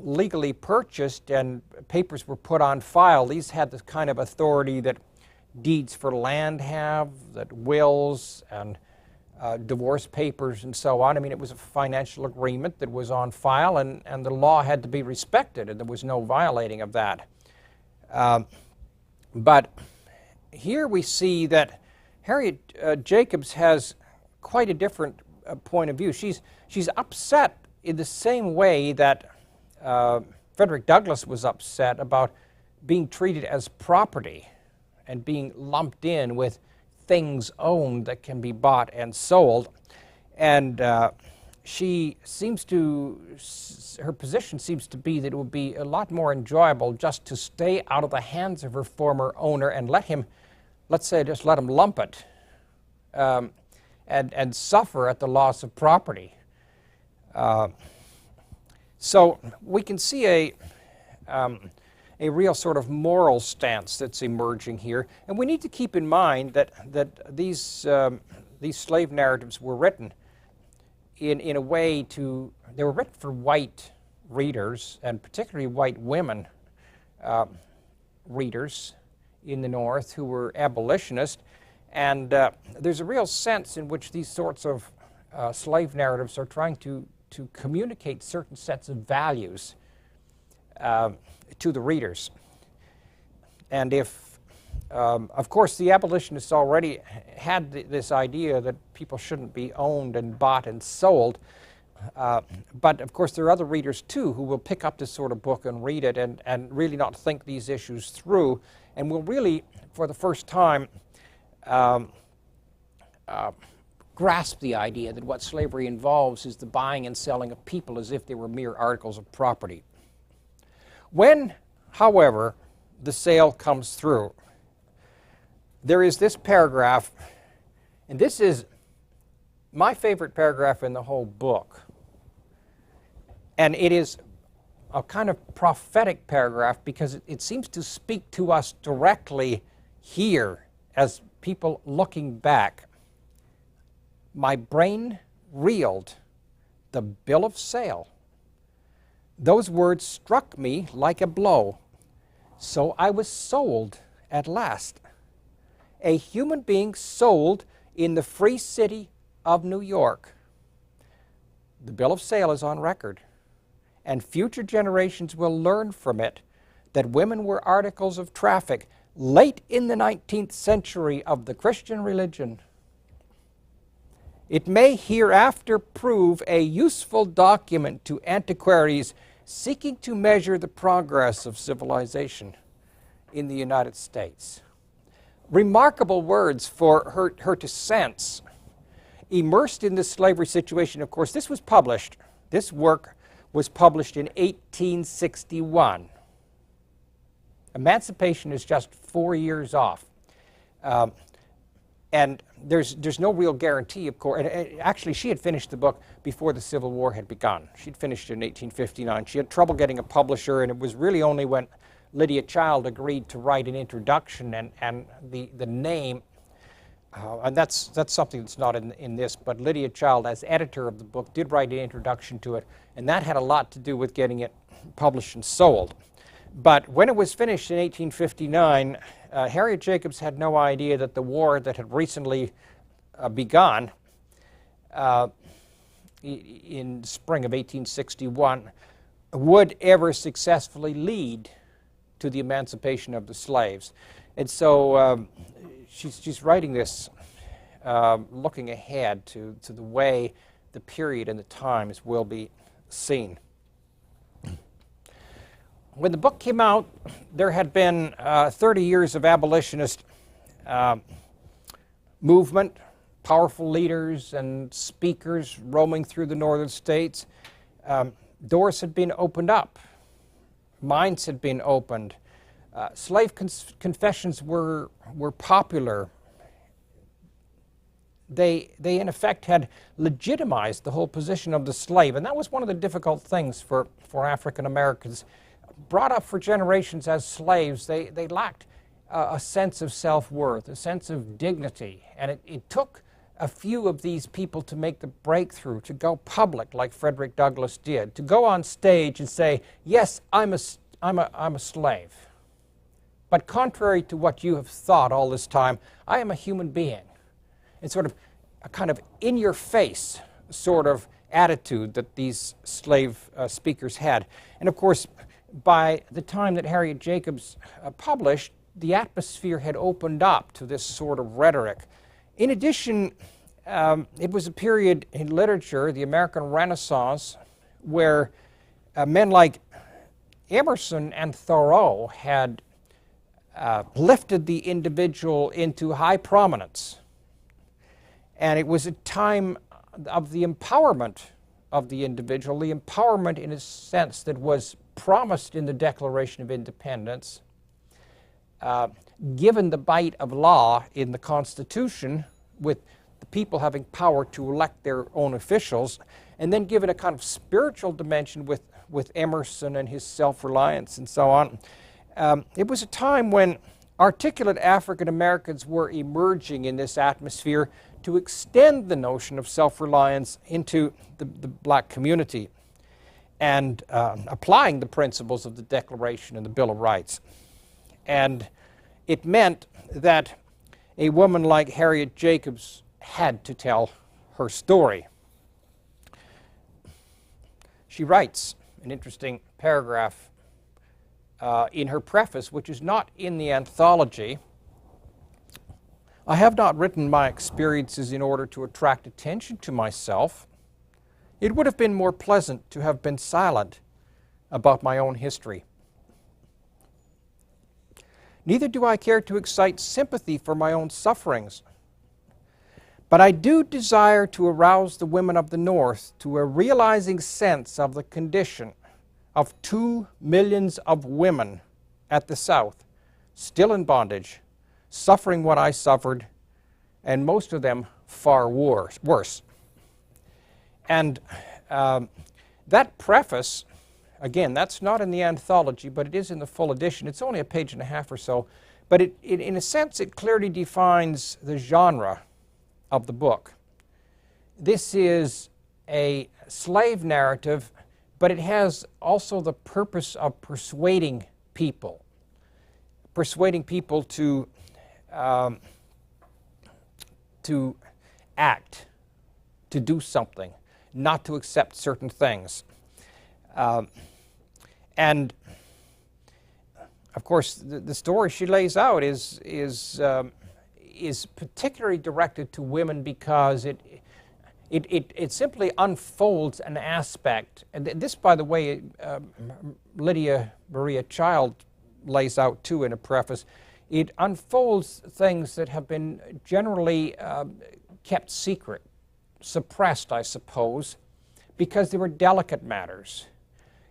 legally purchased and papers were put on file, these had the kind of authority that deeds for land have, that wills and divorce papers and so on. I mean, it was a financial agreement that was on file, and the law had to be respected, and there was no violating of that. But here we see that Harriet Jacobs has quite a different point of view. She's upset in the same way that Frederick Douglass was upset about being treated as property and being lumped in with things owned that can be bought and sold. And she seems to, her position seems to be that it would be a lot more enjoyable just to stay out of the hands of her former owner and let him, let's say, just let him lump it and suffer at the loss of property. So we can see a real sort of moral stance that's emerging here, and we need to keep in mind that these slave narratives were written in a way they were written for white readers, and particularly white women readers in the North who were abolitionists, and there's a real sense in which these sorts of slave narratives are trying to communicate certain sets of values to the readers. And if, of course, the abolitionists already had this idea that people shouldn't be owned and bought and sold, but of course there are other readers too who will pick up this sort of book and read it and really not think these issues through, and will really, for the first time, grasp the idea that what slavery involves is the buying and selling of people as if they were mere articles of property. When, however, the sale comes through, there is this paragraph, and this is my favorite paragraph in the whole book. And it is a kind of prophetic paragraph because it seems to speak to us directly here as people looking back. My brain reeled the bill of sale. Those words struck me like a blow. So I was sold at last. A human being sold in the free city of New York. The bill of sale is on record, and future generations will learn from it that women were articles of traffic late in the 19th century of the Christian religion. It may hereafter prove a useful document to antiquaries seeking to measure the progress of civilization in the United States. Remarkable words for her to sense. Immersed in this slavery situation, of course, this work was published in 1861. Emancipation is just 4 years off. And there's no real guarantee, of course. And actually, she had finished the book before the Civil War had begun. She'd finished it in 1859. She had trouble getting a publisher, and it was really only when Lydia Child agreed to write an introduction and the name, and that's something that's not in this, but Lydia Child, as editor of the book, did write an introduction to it, and that had a lot to do with getting it published and sold. But when it was finished in 1859, Harriet Jacobs had no idea that the war that had recently begun in spring of 1861 would ever successfully lead to the emancipation of the slaves. And so she's writing this looking ahead to the way the period and the times will be seen. When the book came out, there had been 30 years of abolitionist movement, powerful leaders and speakers roaming through the northern states. Doors had been opened up. Minds had been opened. Slave confessions were popular. They in effect had legitimized the whole position of the slave, and that was one of the difficult things for African Americans. Brought up for generations as slaves, they lacked a sense of self-worth, a sense of dignity, and it took a few of these people to make the breakthrough, to go public like Frederick Douglass did, to go on stage and say, yes, I'm a slave. But contrary to what you have thought all this time, I am a human being. It's sort of a kind of in-your-face sort of attitude that these slave speakers had. And of course, by the time that Harriet Jacobs published, the atmosphere had opened up to this sort of rhetoric. In addition, it was a period in literature, the American Renaissance, where men like Emerson and Thoreau had lifted the individual into high prominence. And it was a time of the empowerment of the individual, the empowerment in a sense that was promised in the Declaration of Independence, given the bite of law in the Constitution, with the people having power to elect their own officials, and then given a kind of spiritual dimension with Emerson and his self-reliance and so on. It was a time when articulate African Americans were emerging in this atmosphere to extend the notion of self-reliance into the black community and applying the principles of the Declaration and the Bill of Rights. And it meant that a woman like Harriet Jacobs had to tell her story. She writes an interesting paragraph in her preface, which is not in the anthology. I have not written my experiences in order to attract attention to myself. It would have been more pleasant to have been silent about my own history. Neither do I care to excite sympathy for my own sufferings. But I do desire to arouse the women of the North to a realizing sense of the condition of 2 millions of women at the South, still in bondage, suffering what I suffered, and most of them far worse. And that preface, again, that's not in the anthology, but it is in the full edition. It's only a page and a half or so, but in a sense it clearly defines the genre of the book. This is a slave narrative, but it has also the purpose of persuading people to act, to do something, not to accept certain things. And of course, the story she lays out is particularly directed to women because it simply unfolds an aspect. And this, by the way, Lydia Maria Child lays out too in a preface. It unfolds things that have been generally kept secret, suppressed, I suppose, because they were delicate matters.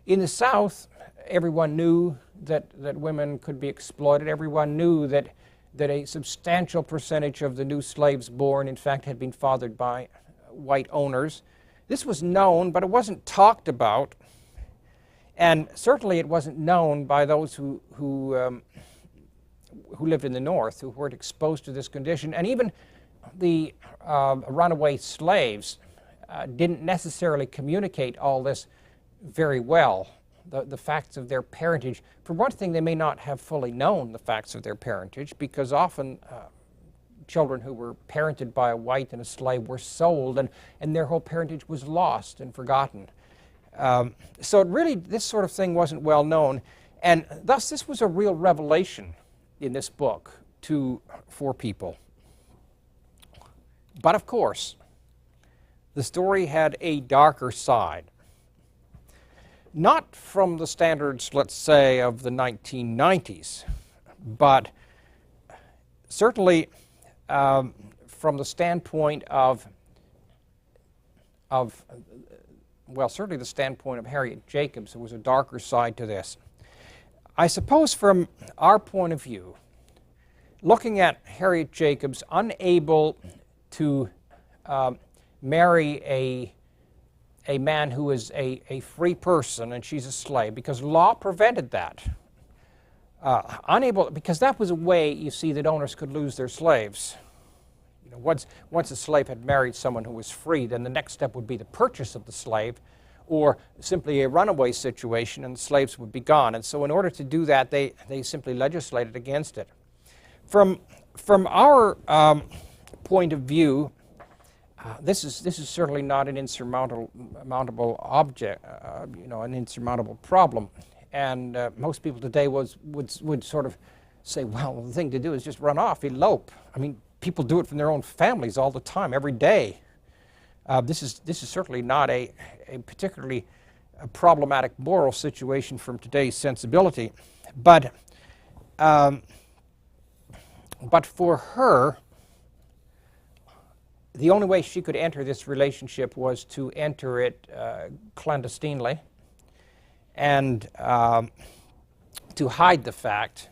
In the South, everyone knew that women could be exploited. Everyone knew that a substantial percentage of the new slaves born, in fact, had been fathered by white owners. This was known, but it wasn't talked about. And certainly it wasn't known by those who lived in the North, who weren't exposed to this condition. And even the runaway slaves didn't necessarily communicate all this very well, the facts of their parentage. For one thing, they may not have fully known the facts of their parentage, because often children who were parented by a white and a slave were sold, and their whole parentage was lost and forgotten. So really, this sort of thing wasn't well known, and thus this was a real revelation in this book for people. But of course, the story had a darker side. Not from the standards, let's say, of the 1990s, but certainly from the standpoint certainly the standpoint of Harriet Jacobs, there was a darker side to this. I suppose from our point of view, looking at Harriet Jacobs unable to marry a man who is a free person and she's a slave, because law prevented that. Because that was a way, you see, that owners could lose their slaves. You know, once a slave had married someone who was free, then the next step would be the purchase of the slave, or simply a runaway situation, and the slaves would be gone. And so in order to do that, they simply legislated against it. From our point of view, this is certainly not an insurmountable object, an insurmountable problem. And most people today would sort of say, well, the thing to do is just run off, elope. I mean, people do it from their own families all the time, every day. This is certainly not a particularly problematic moral situation from today's sensibility. But for her, the only way she could enter this relationship was to enter it clandestinely and to hide the fact,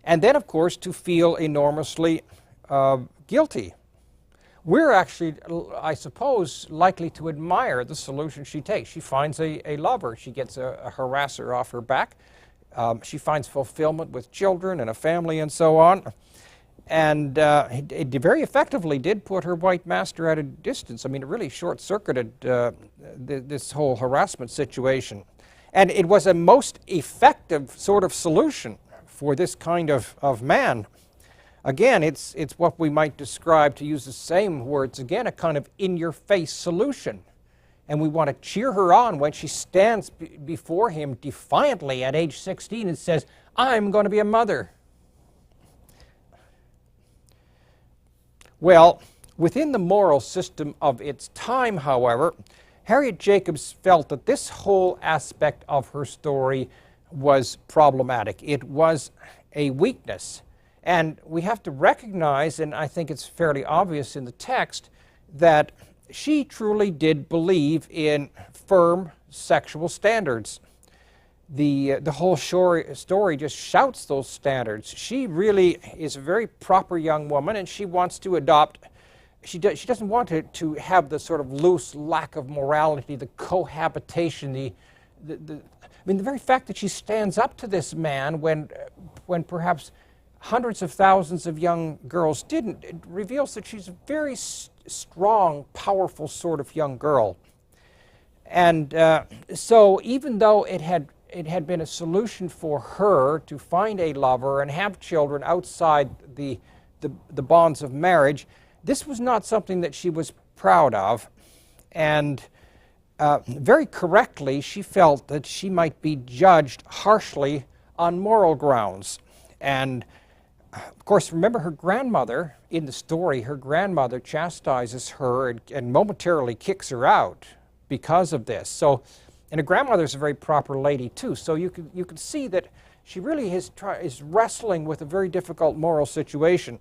and then, of course, to feel enormously guilty. We're actually, I suppose, likely to admire the solution she takes. She finds a lover. She gets a harasser off her back. She finds fulfillment with children and a family and so on. And it very effectively did put her white master at a distance. I mean, it really short-circuited this whole harassment situation. And it was a most effective sort of solution for this kind of man. Again, it's what we might describe, to use the same words again, a kind of in-your-face solution. And we want to cheer her on when she stands before him defiantly at age 16 and says, "I'm going to be a mother." Well, within the moral system of its time, however, Harriet Jacobs felt that this whole aspect of her story was problematic. It was a weakness. And we have to recognize, and I think it's fairly obvious in the text, that she truly did believe in firm sexual standards. The whole story just shouts those standards. She really is a very proper young woman, and she wants to adopt. She doesn't want to have the sort of loose lack of morality, the cohabitation, I mean, the very fact that she stands up to this man when perhaps hundreds of thousands of young girls didn't, it reveals that she's a very strong, powerful sort of young girl. And so even though it had been a solution for her to find a lover and have children outside the bonds of marriage, this was not something that she was proud of. And very correctly, she felt that she might be judged harshly on moral grounds. And of course, remember her grandmother in the story, her grandmother chastises her and momentarily kicks her out because of this. So, and her grandmother's a very proper lady too. So you can see that she really is wrestling with a very difficult moral situation.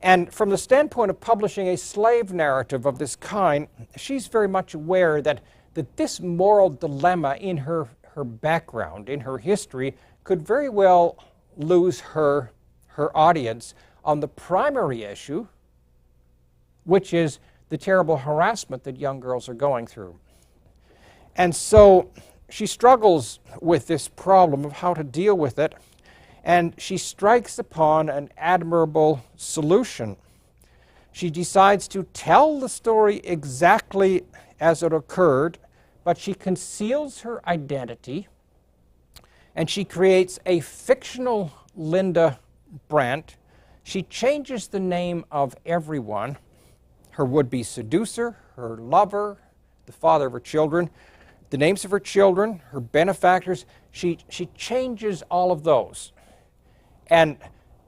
And from the standpoint of publishing a slave narrative of this kind, she's very much aware that this moral dilemma in her background, in her history, could very well lose her audience on the primary issue, which is the terrible harassment that young girls are going through. And so she struggles with this problem of how to deal with it, and she strikes upon an admirable solution. She decides to tell the story exactly as it occurred, but she conceals her identity, and she creates a fictional Linda Brant. She changes the name of everyone, her would-be seducer, her lover, the father of her children, the names of her children, her benefactors. She changes all of those. And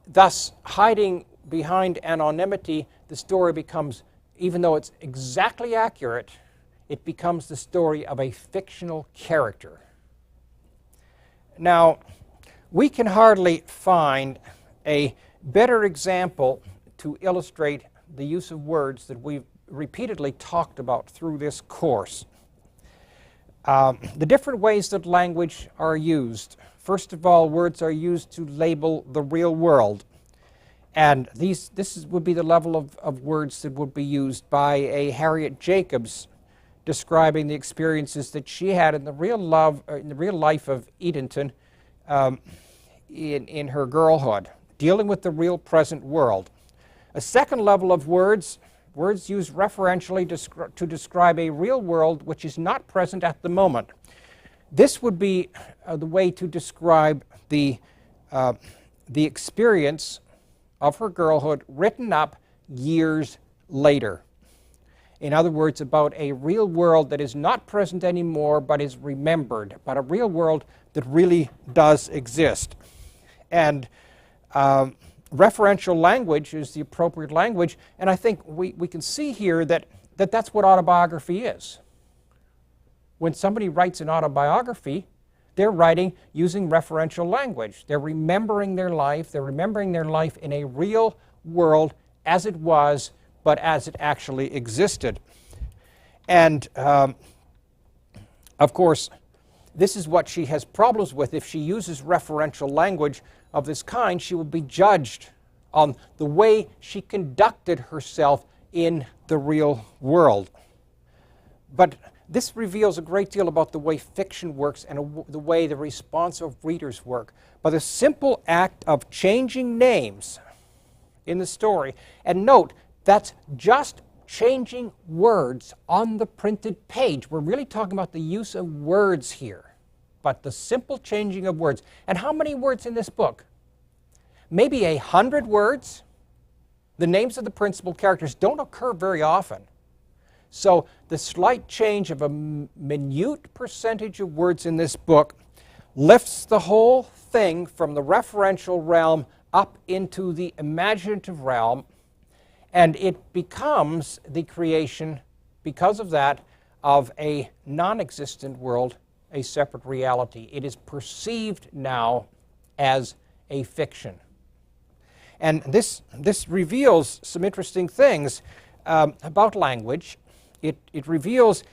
thus, hiding behind anonymity, the story becomes, even though it's exactly accurate, it becomes the story of a fictional character. Now, we can hardly find a better example to illustrate the use of words that we've repeatedly talked about through this course. The different ways that language are used. First of all, words are used to label the real world. And this would be the level of words that would be used by a Harriet Jacobs describing the experiences that she had in the real life of Edenton in her girlhood, dealing with the real present world. A second level of words used referentially to describe a real world which is not present at the moment. This would be the way to describe the experience of her girlhood written up years later. In other words, about a real world that is not present anymore but is remembered, but a real world that really does exist. And referential language is the appropriate language, and I think we can see here that that's what autobiography is. When somebody writes an autobiography, they're writing using referential language. They're remembering their life. They're remembering their life in a real world as it was, but as it actually existed. And of course, this is what she has problems with. If she uses referential language of this kind, she will be judged on the way she conducted herself in the real world. But this reveals a great deal about the way fiction works and the way the responsive readers work. By the simple act of changing names in the story, and note, that's just changing words on the printed page. We're really talking about the use of words here, but the simple changing of words. And how many words in this book? Maybe 100 words. The names of the principal characters don't occur very often. So the slight change of a minute percentage of words in this book lifts the whole thing from the referential realm up into the imaginative realm, and it becomes the creation, because of that, of a non-existent world, a separate reality. It is perceived now as a fiction. And this reveals some interesting things about language. It reveals,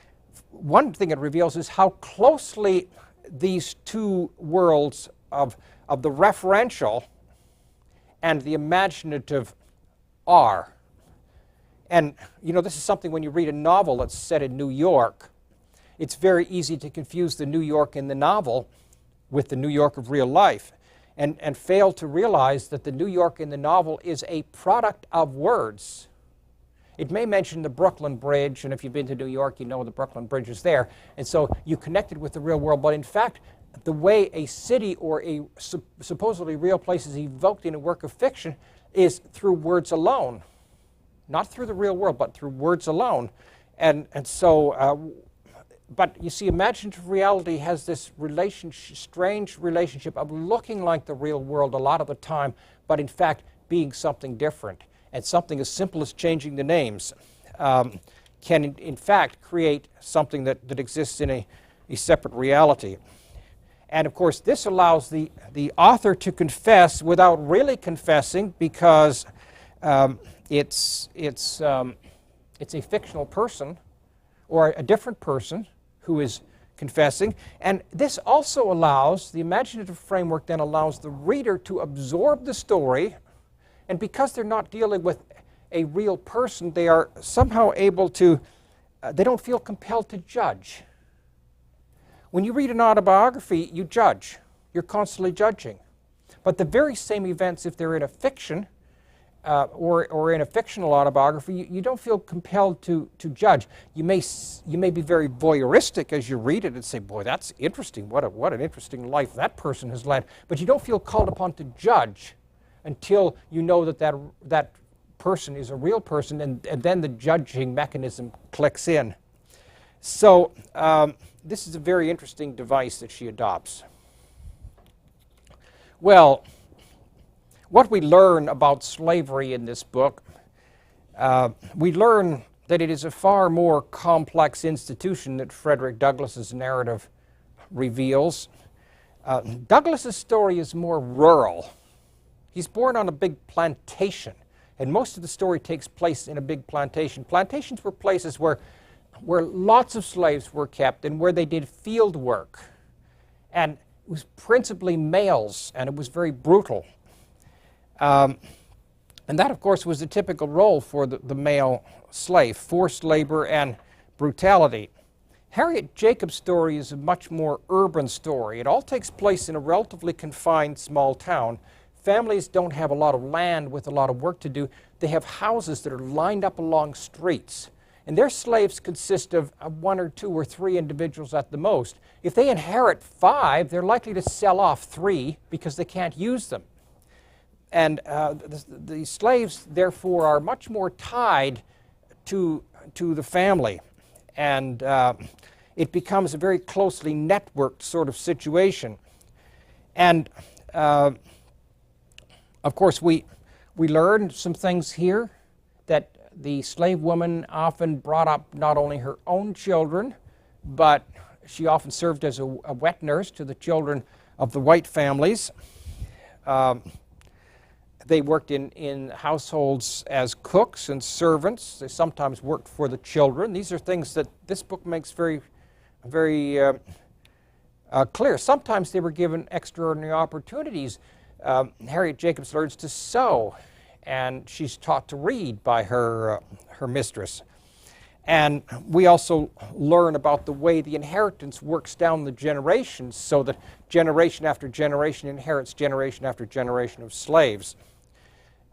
one thing it reveals is how closely these two worlds of the referential and the imaginative are. And, you know, this is something when you read a novel that's set in New York, it's very easy to confuse the New York in the novel with the New York of real life and fail to realize that the New York in the novel is a product of words. It may mention the Brooklyn Bridge, and if you've been to New York, you know the Brooklyn Bridge is there. And so you connect it with the real world, but in fact, the way a city or a supposedly real place is evoked in a work of fiction is through words alone. Not through the real world, but through words alone. And so, but you see, imaginative reality has this strange relationship of looking like the real world a lot of the time, but in fact being something different. And something as simple as changing the names can in fact create something that exists in a separate reality. And of course, this allows the author to confess without really confessing, because it's a fictional person or a different person who is confessing. And this also allows, the imaginative framework then allows the reader to absorb the story, and because they're not dealing with a real person, they are somehow able to, they don't feel compelled to judge. When you read an autobiography, you judge. You're constantly judging. But the very same events, if they're in a fiction, or in a fictional autobiography, you don't feel compelled to judge. You may be very voyeuristic as you read it and say, boy, that's interesting. What an interesting life that person has led. But you don't feel called upon to judge until you know that person is a real person, and then the judging mechanism clicks in. So this is a very interesting device that she adopts. Well, what we learn about slavery in this book, we learn that it is a far more complex institution that Frederick Douglass's narrative reveals. Douglass's story is more rural. He's born on a big plantation, and most of the story takes place in a big plantation. Plantations were places where lots of slaves were kept and where they did field work. And it was principally males, and it was very brutal. And that, of course, was the typical role for the male slave: forced labor and brutality. Harriet Jacobs' story is a much more urban story. It all takes place in a relatively confined small town. Families don't have a lot of land with a lot of work to do. They have houses that are lined up along streets. And their slaves consist of 1 or 2 or 3 individuals at the most. If they inherit 5, they're likely to sell off 3 because they can't use them. And the slaves, therefore, are much more tied to the family. And it becomes a very closely networked sort of situation. And, of course, we learned some things here, that the slave woman often brought up not only her own children, but she often served as a wet nurse to the children of the white families. They worked in households as cooks and servants. They sometimes worked for the children. These are things that this book makes very, very clear. Sometimes they were given extraordinary opportunities. Harriet Jacobs learns to sew, and she's taught to read by her mistress. And we also learn about the way the inheritance works down the generations, so that generation after generation inherits generation after generation of slaves.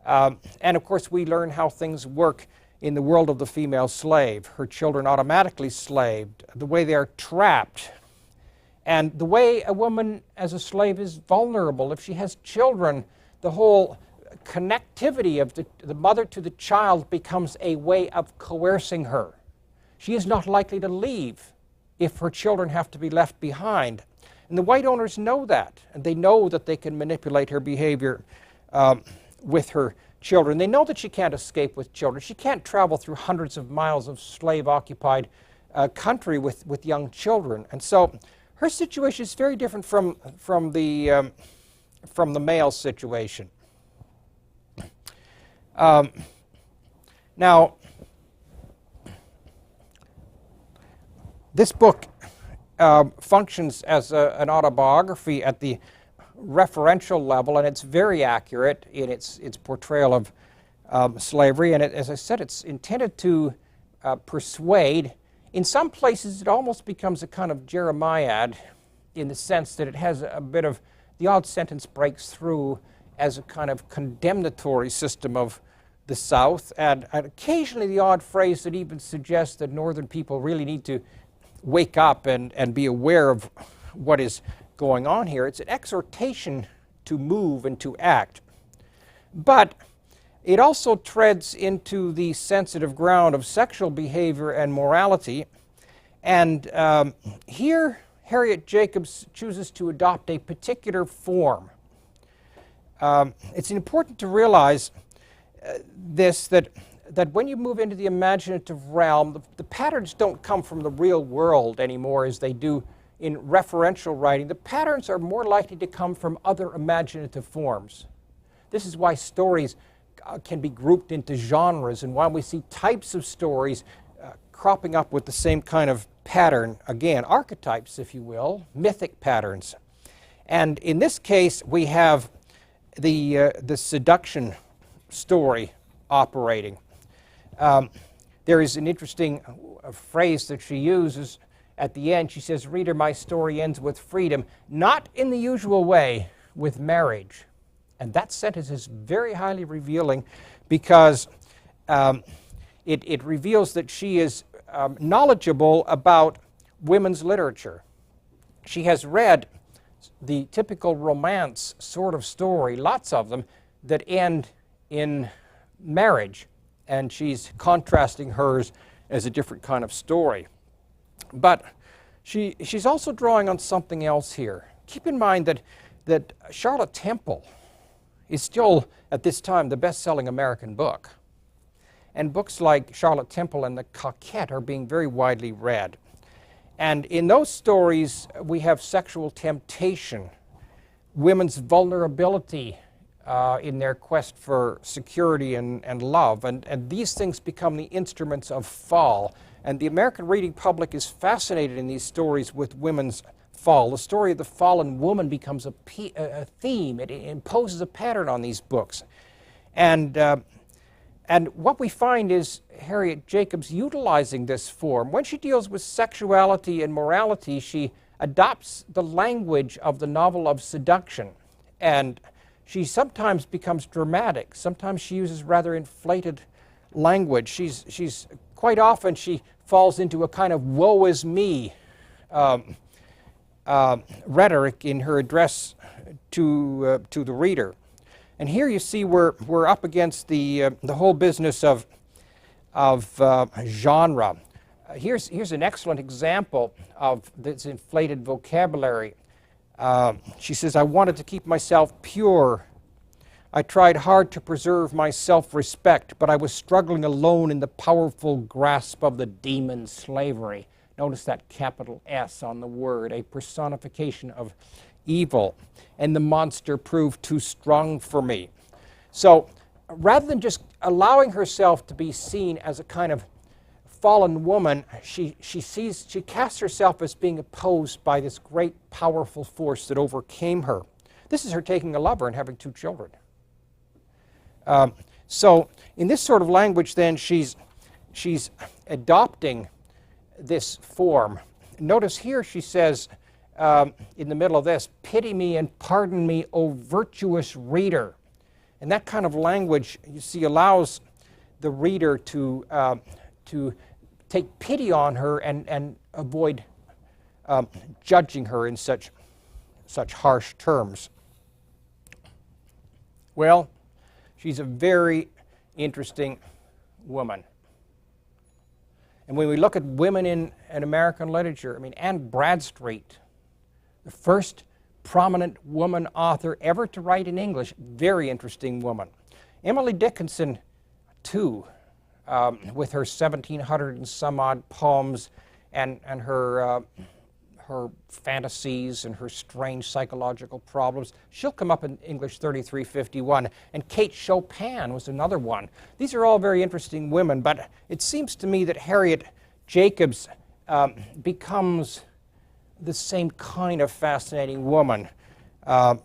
And of course, we learn how things work in the world of the female slave. Her children automatically slaved, the way they are trapped, and the way a woman as a slave is vulnerable. If she has children, the whole connectivity of the mother to the child becomes a way of coercing her. She is not likely to leave if her children have to be left behind. And the white owners know that, and they know that they can manipulate her behavior with her children. They know that she can't escape with children. She can't travel through hundreds of miles of slave-occupied country with young children. And so her situation is very different from the male situation. Now, this book functions as an autobiography at the referential level, and it's very accurate in its portrayal of slavery. And as I said, it's intended to persuade. In some places, it almost becomes a kind of Jeremiad, in the sense that it has a bit of, the odd sentence breaks through as a kind of condemnatory system of the South, and occasionally the odd phrase that even suggests that Northern people really need to wake up and be aware of what is going on here. It's an exhortation to move and to act. But it also treads into the sensitive ground of sexual behavior and morality. And here, Harriet Jacobs chooses to adopt a particular form. It's important to realize that when you move into the imaginative realm, the patterns don't come from the real world anymore as they do in referential writing. The patterns are more likely to come from other imaginative forms. This is why stories can be grouped into genres, and why we see types of stories cropping up with the same kind of pattern. Again, archetypes, if you will, mythic patterns. And in this case, we have the seduction story operating. There is an interesting phrase that she uses at the end. She says, "Reader, my story ends with freedom, not in the usual way, with marriage." And that sentence is very highly revealing, because it reveals that she is knowledgeable about women's literature. She has read the typical romance sort of story, lots of them, that end in marriage, and she's contrasting hers as a different kind of story. But she's also drawing on something else here. Keep in mind that Charlotte Temple is still, at this time, the best-selling American book. And books like Charlotte Temple and The Coquette are being very widely read. And in those stories, we have sexual temptation, women's vulnerability in their quest for security and love. And these things become the instruments of fall. And the American reading public is fascinated in these stories with women's fall. The story of the fallen woman becomes a theme. It imposes a pattern on these books. And what we find is Harriet Jacobs utilizing this form. When she deals with sexuality and morality, she adopts the language of the novel of seduction. And she sometimes becomes dramatic. Sometimes she uses rather inflated language. She's quite often she falls into a kind of woe is me rhetoric in her address to the reader. And here you see we're up against the whole business of genre. Here's an excellent example of this inflated vocabulary. She says, "I wanted to keep myself pure. I tried hard to preserve my self-respect, but I was struggling alone in the powerful grasp of the demon slavery." Notice that capital S on the word, a personification of evil. "And the monster proved too strong for me." So rather than just allowing herself to be seen as a kind of fallen woman, she casts herself as being opposed by this great powerful force that overcame her. This is her taking a lover and having 2 children. So in this sort of language then she's adopting this form. Notice here she says in the middle of this, "Pity me and pardon me, O virtuous reader." And that kind of language, you see, allows the reader to take pity on her and avoid judging her in such harsh terms. Well, she's a very interesting woman. And when we look at women in American literature, I mean, Anne Bradstreet, the first prominent woman author ever to write in English, very interesting woman. Emily Dickinson, too, with her 1,700 and some odd poems and her fantasies and her strange psychological problems. She'll come up in English 3351. And Kate Chopin was another one. These are all very interesting women, but it seems to me that Harriet Jacobs becomes the same kind of fascinating woman.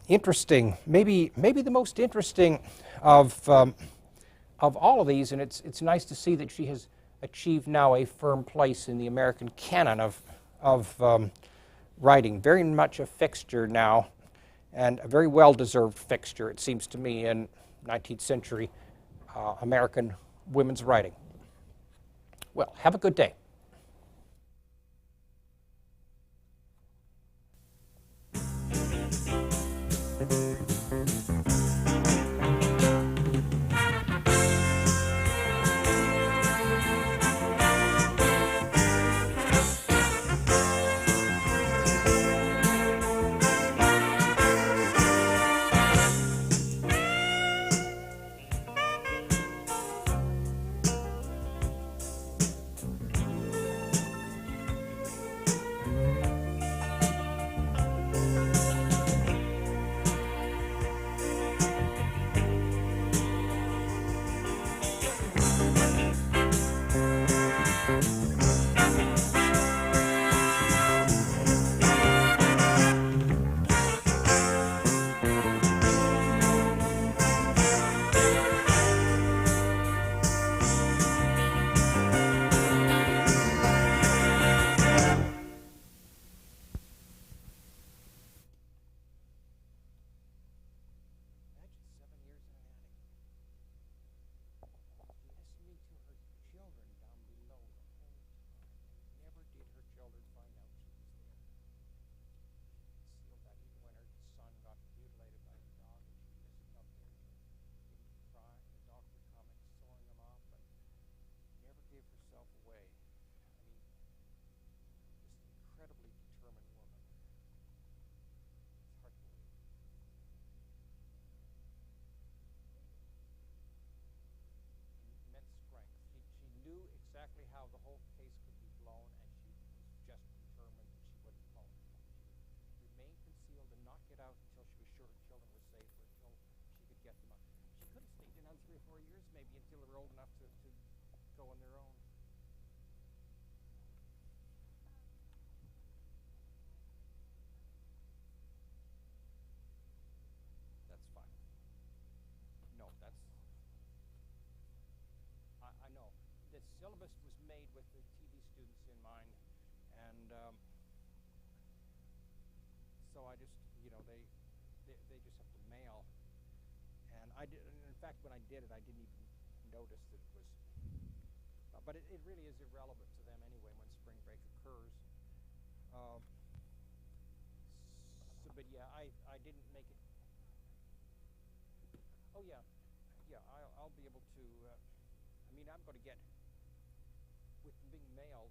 Interesting, maybe the most interesting of all of these, and it's nice to see that she has achieved now a firm place in the American canon of writing. Very much a fixture now, and a very well-deserved fixture, it seems to me, in 19th century American women's writing. Well, have a good day. Exactly how the whole case could be blown, and she was just determined that she wouldn't blow it. She would remain concealed and not get out until she was sure her children were safe, or until she could get them out. She could have stayed in on 3 or 4 years, maybe, until they were old enough to go on their own. That's fine. No, that's... I know. The syllabus was made with the TV students in mind, and so I just, they just have to mail. And in fact, when I did it, I didn't even notice that it was, but it really is irrelevant to them anyway when spring break occurs. But yeah, I didn't make it. Oh yeah, I'll be able to, I'm going to get, with them being mailed,